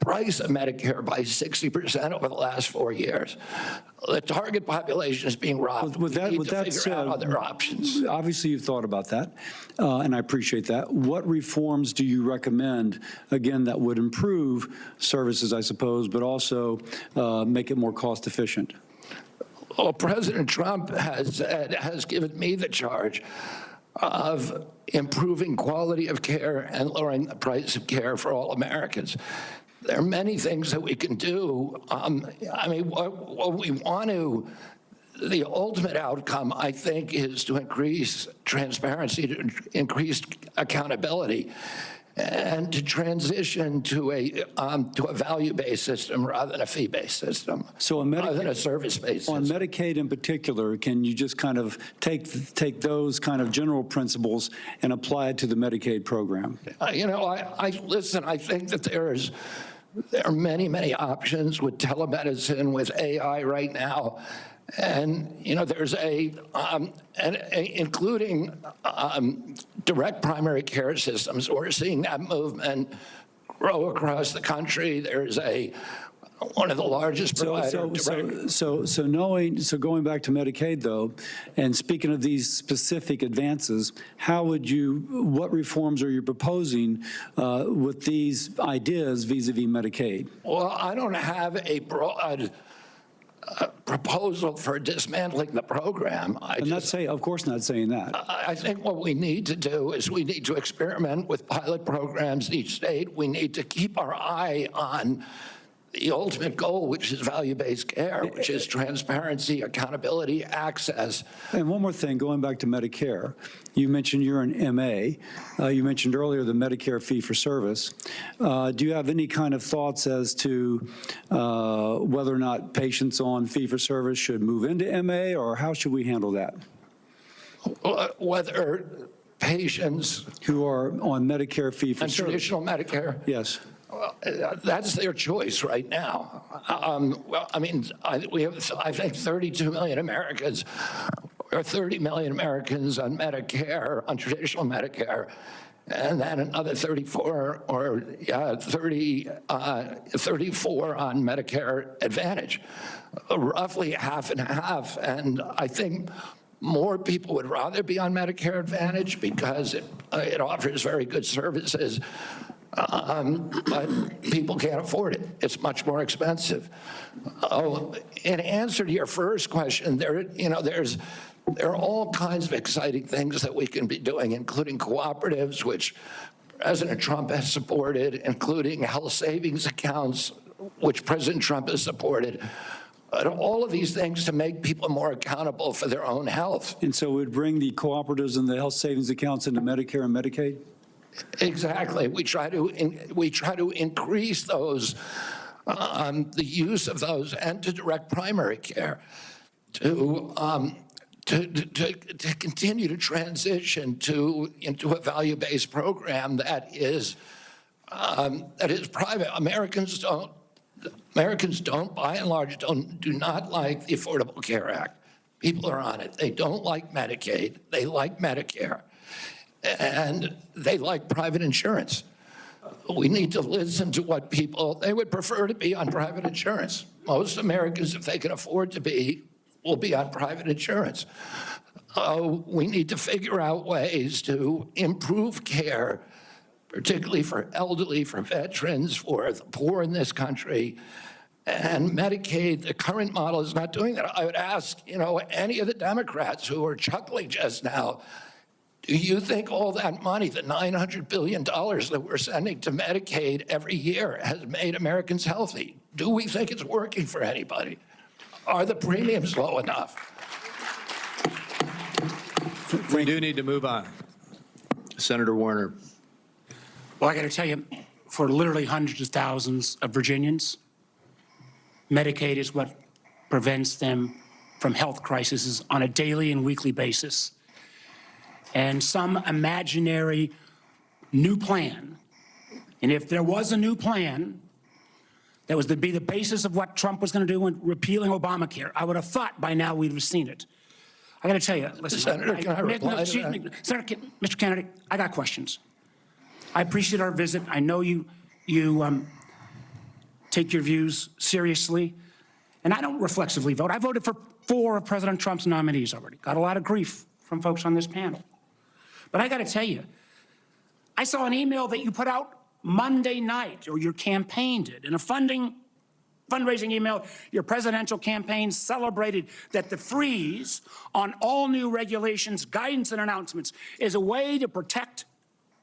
[SPEAKER 8] price of Medicare by 60% over the last 4 years. The target population is being robbed.
[SPEAKER 13] With that
[SPEAKER 8] figure out other options.
[SPEAKER 13] Obviously, you've thought about that, and I appreciate that. What reforms do you recommend, again, that would improve services, I suppose, but also make it more cost efficient?
[SPEAKER 8] Well, President Trump has given me the charge of improving quality of care and lowering the price of care for all Americans. There are many things that we can do. I mean, what we want to, the ultimate outcome, I think, is to increase transparency, to increase accountability, and to transition to a value-based system rather than a fee-based system,
[SPEAKER 13] so rather
[SPEAKER 8] than a service-based system.
[SPEAKER 13] On Medicaid in particular, can you just kind of take those kind of general principles and apply it to the Medicaid program?
[SPEAKER 8] Listen, I think that there are many, many options with telemedicine, with AI right now. And, you know, there's including direct primary care systems. We're seeing that movement grow across the country. There's one of the largest providers.
[SPEAKER 13] So going back to Medicaid, though, and speaking of these specific advances, what reforms are you proposing with these ideas vis-a-vis Medicaid?
[SPEAKER 8] Well, I don't have a broad proposal for dismantling the program.
[SPEAKER 13] Of course not saying that.
[SPEAKER 8] I think what we need to do is we need to experiment with pilot programs in each state. We need to keep our eye on the ultimate goal, which is value-based care, which is transparency, accountability, access.
[SPEAKER 13] And one more thing, going back to Medicare, you mentioned you're an MA. You mentioned earlier the Medicare fee-for-service. Do you have any kind of thoughts as to whether or not patients on fee-for-service should move into MA, or how should we handle that?
[SPEAKER 8] Whether patients
[SPEAKER 13] who are on Medicare fee-for-service.
[SPEAKER 8] And traditional Medicare?
[SPEAKER 13] Yes.
[SPEAKER 8] Well, that's their choice right now. Well, I mean, we have, I think, 32 million Americans, or 30 million Americans on Medicare, on traditional Medicare, and then another 34 on Medicare Advantage, roughly half and half. And I think more people would rather be on Medicare Advantage because it offers very good services. But people can't afford it. It's much more expensive. In answer to your first question, there are all kinds of exciting things that we can be doing, including cooperatives, which President Trump has supported, including health savings accounts, which President Trump has supported. But all of these things to make people more accountable for their own health.
[SPEAKER 13] And so we'd bring the cooperatives and the health savings accounts into Medicare and Medicaid?
[SPEAKER 8] Exactly. We try to increase those, the use of those, and to direct primary care, to continue to transition into a value-based program that is private. Americans don't, by and large, do not like the Affordable Care Act. People are on it. They don't like Medicaid. They like Medicare. And they like private insurance. We need to listen to what they would prefer to be on private insurance. Most Americans, if they can afford to be, will be on private insurance. We need to figure out ways to improve care, particularly for elderly, for veterans, for the poor in this country. And Medicaid, the current model is not doing that. I would ask, any of the Democrats who are chuckling just now, do you think all that money, the $900 billion that we're sending to Medicaid every year, has made Americans healthy? Do we think it's working for anybody? Are the premiums low enough?
[SPEAKER 12] We do need to move on. Senator Warner.
[SPEAKER 14] Well, I got to tell you, for literally hundreds of thousands of Virginians, Medicaid is what prevents them from health crises on a daily and weekly basis. And some imaginary new plan, and if there was a new plan that was to be the basis of what Trump was going to do in repealing Obamacare, I would have thought by now we'd have seen it. I got to tell you, listen,
[SPEAKER 8] Senator, can I reply to that?
[SPEAKER 14] Senator, Mr. Kennedy, I got questions. I appreciate our visit. I know you take your views seriously, and I don't reflexively vote. I voted for 4 of President Trump's nominees already. Got a lot of grief from folks on this panel. But I got to tell you, I saw an email that you put out Monday night, or your campaign did, in a fundraising email. Your presidential campaign celebrated that the freeze on all new regulations, guidance, and announcements is a way to protect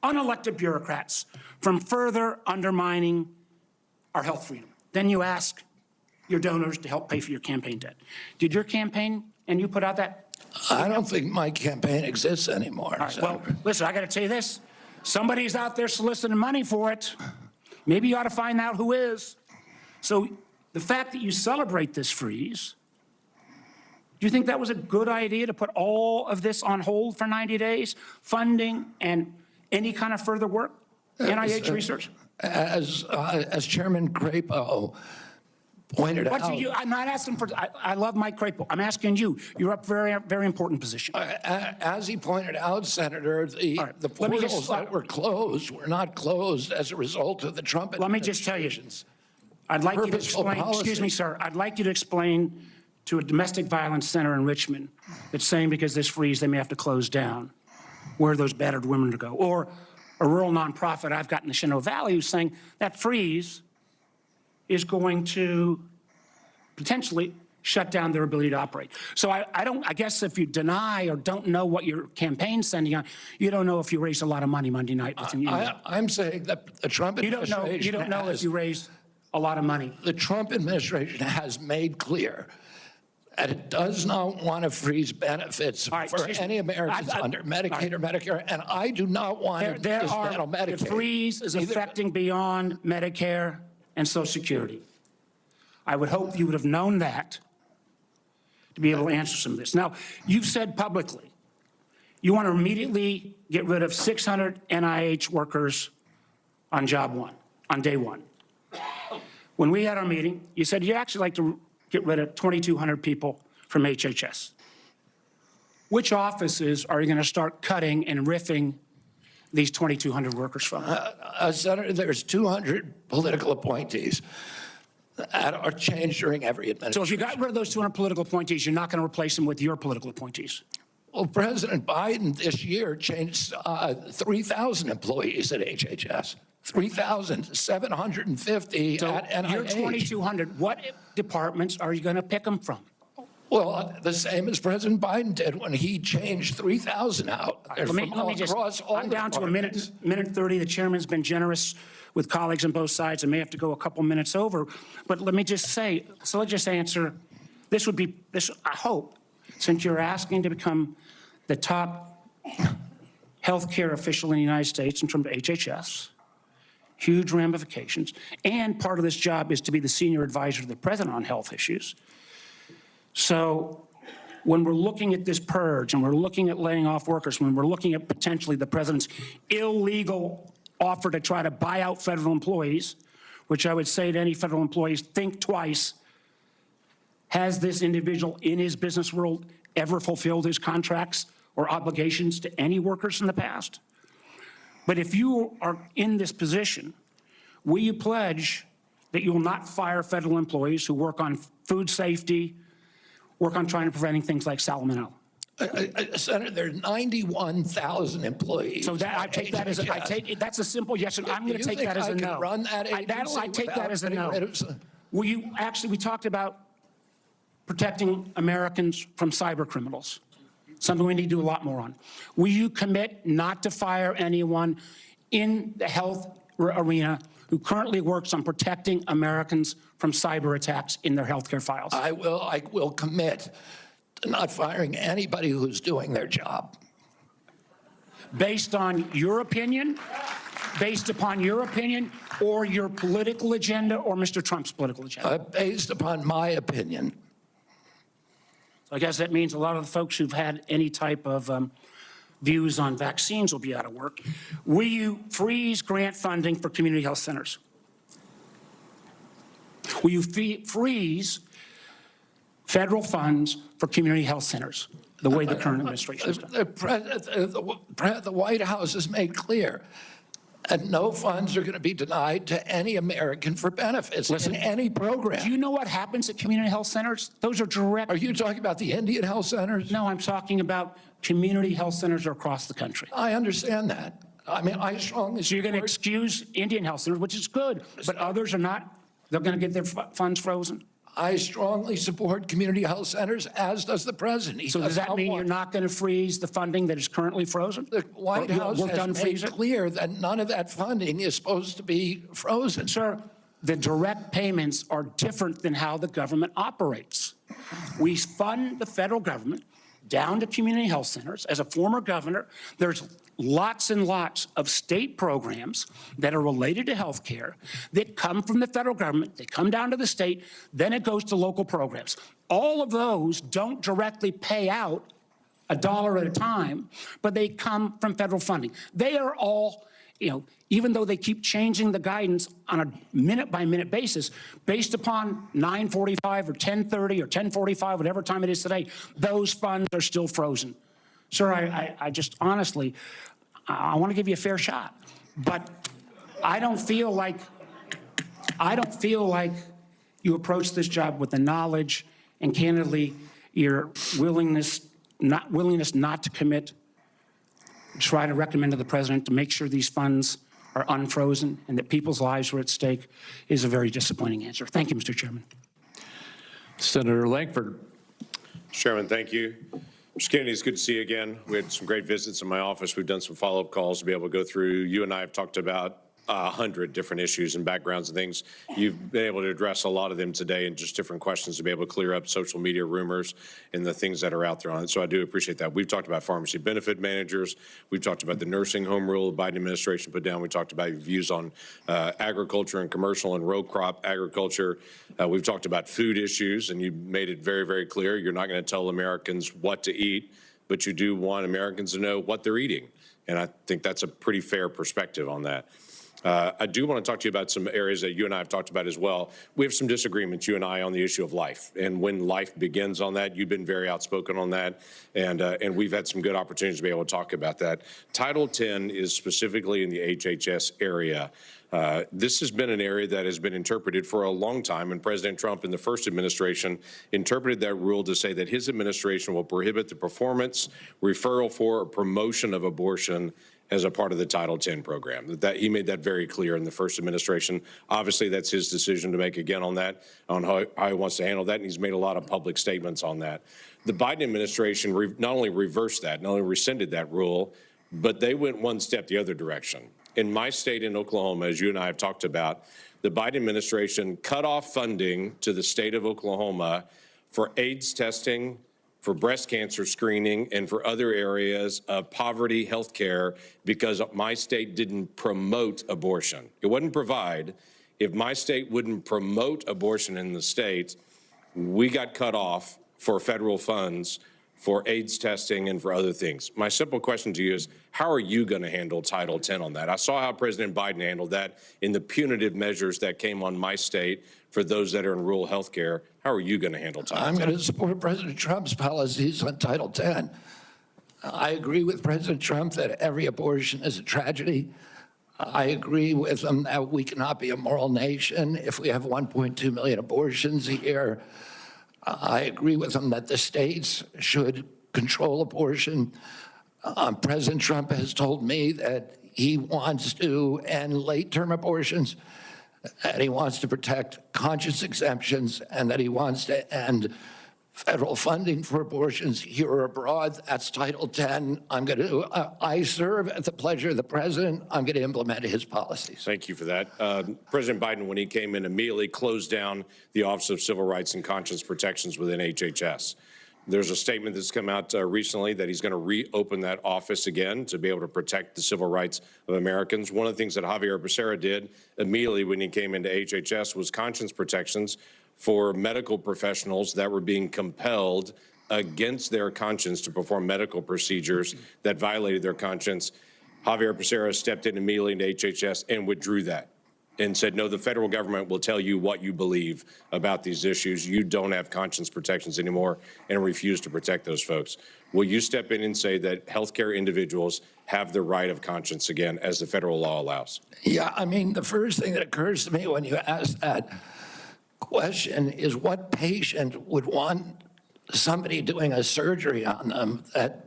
[SPEAKER 14] unelected bureaucrats from further undermining our health freedom. Then you ask your donors to help pay for your campaign debt. Did your campaign and you put out that?
[SPEAKER 8] I don't think my campaign exists anymore.
[SPEAKER 14] All right, well, listen, I got to tell you this. Somebody's out there soliciting money for it. Maybe you ought to find out who is. So the fact that you celebrate this freeze, do you think that was a good idea to put all of this on hold for 90 days, funding and any kind of further work, NIH research?
[SPEAKER 8] As Chairman Crapo pointed
[SPEAKER 14] What
[SPEAKER 8] out.
[SPEAKER 14] do you, I'm not asking for, I love Mike Crapo. I'm asking you. You're up very, very important position.
[SPEAKER 8] As he pointed out, Senator, the portals that were closed were not closed as a result of the Trump
[SPEAKER 14] Let me just tell you, I'd like you to
[SPEAKER 8] purposeful
[SPEAKER 14] explain, excuse me,
[SPEAKER 8] policy.
[SPEAKER 14] sir, I'd like you to explain to a domestic violence center in Richmond that's saying because this freeze, they may have to close down, where those battered women to go. Or a rural nonprofit I've got in the Shenandoah Valley who's saying that freeze is going to potentially shut down their ability to operate. So I guess if you deny or don't know what your campaign's sending on, you don't know if you raised a lot of money Monday night.
[SPEAKER 8] I'm saying that the Trump administration
[SPEAKER 14] You don't know if you raised a lot of money.
[SPEAKER 8] The Trump administration has made clear that it does not want to freeze benefits for any Americans under Medicaid or Medicare, and I do not want to dismantle Medicaid.
[SPEAKER 14] The freeze is affecting beyond Medicare and Social Security. I would hope you would have known that to be able to answer some of this. Now, you've said publicly you want to immediately get rid of 600 NIH workers on job one, on day one. When we had our meeting, you said you'd actually like to get rid of 2,200 people from HHS. Which offices are you going to start cutting and riffing these 2,200 workers from?
[SPEAKER 8] Senator, there's 200 political appointees that are changed during every administration.
[SPEAKER 14] So if you got rid of those 200 political appointees, you're not going to replace them with your political appointees?
[SPEAKER 8] Well, President Biden this year changed 3,000 employees at HHS. 3,750 at NIH.
[SPEAKER 14] You're 2,200. What departments are you going to pick them from?
[SPEAKER 8] Well, the same as President Biden did when he changed 3,000 out.
[SPEAKER 14] Let me just, I'm down to a minute 30. The chairman's been generous with colleagues on both sides. I may have to go a couple minutes over. But let me just say, so let's just answer. This would be, I hope, since you're asking to become the top healthcare official in the United States in terms of HHS, huge ramifications, and part of this job is to be the senior advisor to the president on health issues. So when we're looking at this purge and we're looking at laying off workers, when we're looking at potentially the president's illegal offer to try to buy out federal employees, which I would say to any federal employees, think twice. Has this individual in his business world ever fulfilled his contracts or obligations to any workers in the past? But if you are in this position, will you pledge that you will not fire federal employees who work on food safety, work on trying to preventing things like salmonella?
[SPEAKER 8] Senator, there are 91,000 employees.
[SPEAKER 14] So that, I take that as a, that's a simple yes, and I'm going to take that as a no.
[SPEAKER 8] Run that agency
[SPEAKER 14] I take that as a no.
[SPEAKER 8] rid of-
[SPEAKER 14] Will you actually? We talked about protecting Americans from cyber criminals. Something we need to do a lot more on. Will you commit not to fire anyone in the health arena who currently works on protecting Americans from cyber attacks in their healthcare files?
[SPEAKER 8] I will commit to not firing anybody who's doing their job.
[SPEAKER 14] Based on your opinion, based upon your opinion, or your political agenda, or Mr. Trump's political agenda?
[SPEAKER 8] Based upon my opinion.
[SPEAKER 14] I guess that means a lot of the folks who've had any type of views on vaccines will be out of work. Will you freeze grant funding for community health centers? Will you freeze federal funds for community health centers, the way the current administration has done?
[SPEAKER 8] The White House has made clear that no funds are going to be denied to any American for benefits in any program.
[SPEAKER 14] Do you know what happens at community health centers? Those are direct.
[SPEAKER 8] Are you talking about the Indian health centers?
[SPEAKER 14] No, I'm talking about community health centers across the country.
[SPEAKER 8] I understand that. I mean, I strongly
[SPEAKER 14] So you're going to excuse Indian health centers, which is good, but others are not. They're going to get their funds frozen.
[SPEAKER 8] I strongly support community health centers, as does the president.
[SPEAKER 14] So does that mean you're not going to freeze the funding that is currently frozen?
[SPEAKER 8] The White House has made clear that none of that funding is supposed to be frozen.
[SPEAKER 14] Sir, the direct payments are different than how the government operates. We fund the federal government down to community health centers. As a former governor, there's lots and lots of state programs that are related to health care that come from the federal government, they come down to the state, then it goes to local programs. All of those don't directly pay out $1 at a time, but they come from federal funding. They are all even though they keep changing the guidance on a minute-by-minute basis, based upon 9:45 or 10:30 or 10:45, whatever time it is today, those funds are still frozen. Sir, I just honestly, I want to give you a fair shot, but I don't feel like you approach this job with the knowledge and candidly your willingness not to commit. Try to recommend to the president to make sure these funds are unfrozen and that people's lives are at stake is a very disappointing answer. Thank you, Mr. Chairman.
[SPEAKER 12] Senator Lankford.
[SPEAKER 15] Mr. Chairman, thank you. Mr. Kennedy, it's good to see you again. We had some great visits in my office. We've done some follow-up calls to be able to go through. You and I have talked about 100 different issues and backgrounds and things. You've been able to address a lot of them today and just different questions to be able to clear up social media rumors and the things that are out there on it. So I do appreciate that. We've talked about pharmacy benefit managers. We've talked about the nursing home rule the Biden administration put down. We talked about your views on agriculture and commercial and row crop agriculture. We've talked about food issues, and you made it very, very clear. You're not going to tell Americans what to eat, but you do want Americans to know what they're eating. And I think that's a pretty fair perspective on that. I do want to talk to you about some areas that you and I have talked about as well. We have some disagreements, you and I, on the issue of life and when life begins on that. You've been very outspoken on that, and we've had some good opportunities to be able to talk about that. Title 10 is specifically in the HHS area. This has been an area that has been interpreted for a long time, and President Trump in the first administration interpreted that rule to say that his administration will prohibit the performance, referral for, or promotion of abortion as a part of the Title 10 program. That he made that very clear in the first administration. Obviously, that's his decision to make again on that, on how he wants to handle that, and he's made a lot of public statements on that. The Biden administration not only reversed that, not only rescinded that rule, but they went one step the other direction. In my state in Oklahoma, as you and I have talked about, the Biden administration cut off funding to the state of Oklahoma for AIDS testing, for breast cancer screening, and for other areas of poverty health care because my state didn't promote abortion. It wouldn't provide. If my state wouldn't promote abortion in the state, we got cut off for federal funds for AIDS testing and for other things. My simple question to you is, how are you going to handle Title 10 on that? I saw how President Biden handled that in the punitive measures that came on my state for those that are in rural health care. How are you going to handle Title 10?
[SPEAKER 8] I'm going to support President Trump's policies on Title 10. I agree with President Trump that every abortion is a tragedy. I agree with him that we cannot be a moral nation if we have 1.2 million abortions a year. I agree with him that the states should control abortion. President Trump has told me that he wants to end late-term abortions, and he wants to protect conscience exemptions, and that he wants to end federal funding for abortions here or abroad. That's Title 10. I serve at the pleasure of the president. I'm going to implement his policies.
[SPEAKER 15] Thank you for that. President Biden, when he came in, immediately closed down the Office of Civil Rights and Conscience Protections within HHS. There's a statement that's come out recently that he's going to reopen that office again to be able to protect the civil rights of Americans. One of the things that Javier Becerra did immediately when he came into HHS was conscience protections for medical professionals that were being compelled against their conscience to perform medical procedures that violated their conscience. Javier Becerra stepped in immediately into HHS and withdrew that and said, no, the federal government will tell you what you believe about these issues. You don't have conscience protections anymore, and refuse to protect those folks. Will you step in and say that healthcare individuals have the right of conscience again, as the federal law allows?
[SPEAKER 8] Yeah, I mean, the first thing that occurs to me when you ask that question is, what patient would want somebody doing a surgery on them that,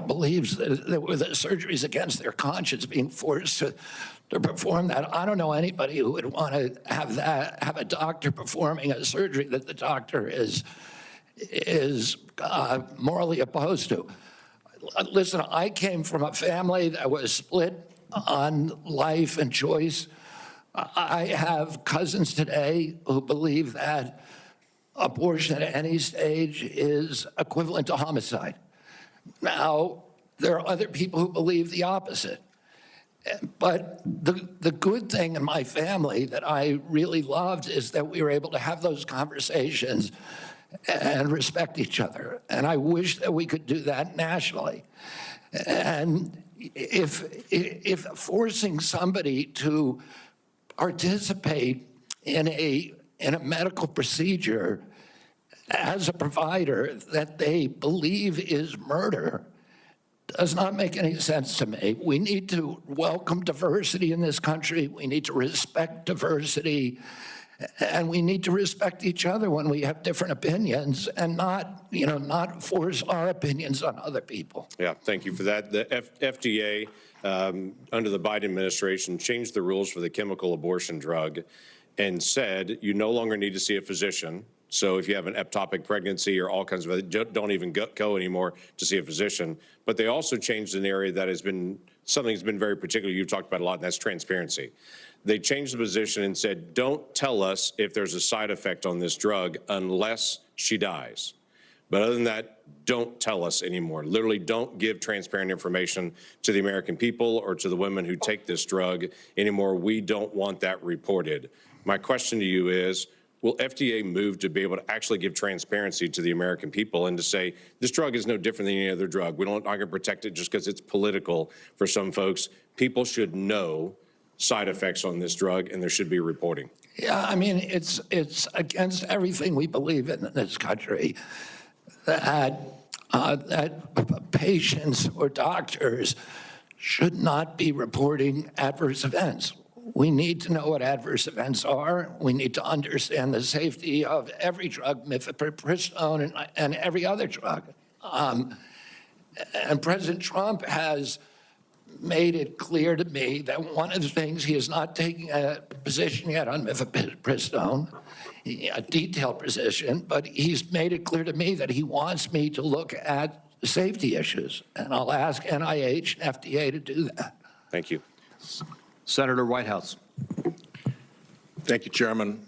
[SPEAKER 8] believes that the surgery is against their conscience being forced to perform that? I don't know anybody who would want to have a doctor performing a surgery that the doctor is morally opposed to. Listen, I came from a family that was split on life and choice. I have cousins today who believe that abortion at any stage is equivalent to homicide. Now, there are other people who believe the opposite. But the good thing in my family that I really loved is that we were able to have those conversations and respect each other. And I wish that we could do that nationally. And, if forcing somebody to participate in a medical procedure as a provider that they believe is murder does not make any sense to me. We need to welcome diversity in this country. We need to respect diversity. And we need to respect each other when we have different opinions and not force our opinions on other people.
[SPEAKER 15] Yeah, thank you for that. The FDA, under the Biden administration, changed the rules for the chemical abortion drug and said you no longer need to see a physician. So if you have an ectopic pregnancy or all kinds of, don't even go anymore to see a physician. But they also changed an area that has been, something that's been very particular, you've talked about a lot, and that's transparency. They changed the position and said, don't tell us if there's a side effect on this drug unless she dies. But other than that, don't tell us anymore. Literally, don't give transparent information to the American people or to the women who take this drug anymore. We don't want that reported. My question to you is, will FDA move to be able to actually give transparency to the American people and to say, this drug is no different than any other drug. We're not going to protect it just because it's political for some folks. People should know side effects on this drug, and there should be reporting.
[SPEAKER 8] Yeah, I mean, it's against everything we believe in this country that patients or doctors should not be reporting adverse events. We need to know what adverse events are. We need to understand the safety of every drug, mifepristone and every other drug. And President Trump has made it clear to me that one of the things, he is not taking a position yet on mifepristone, a detailed position, but he's made it clear to me that he wants me to look at safety issues. And I'll ask NIH and FDA to do that.
[SPEAKER 15] Thank you.
[SPEAKER 12] Senator Whitehouse.
[SPEAKER 16] Thank you, Chairman.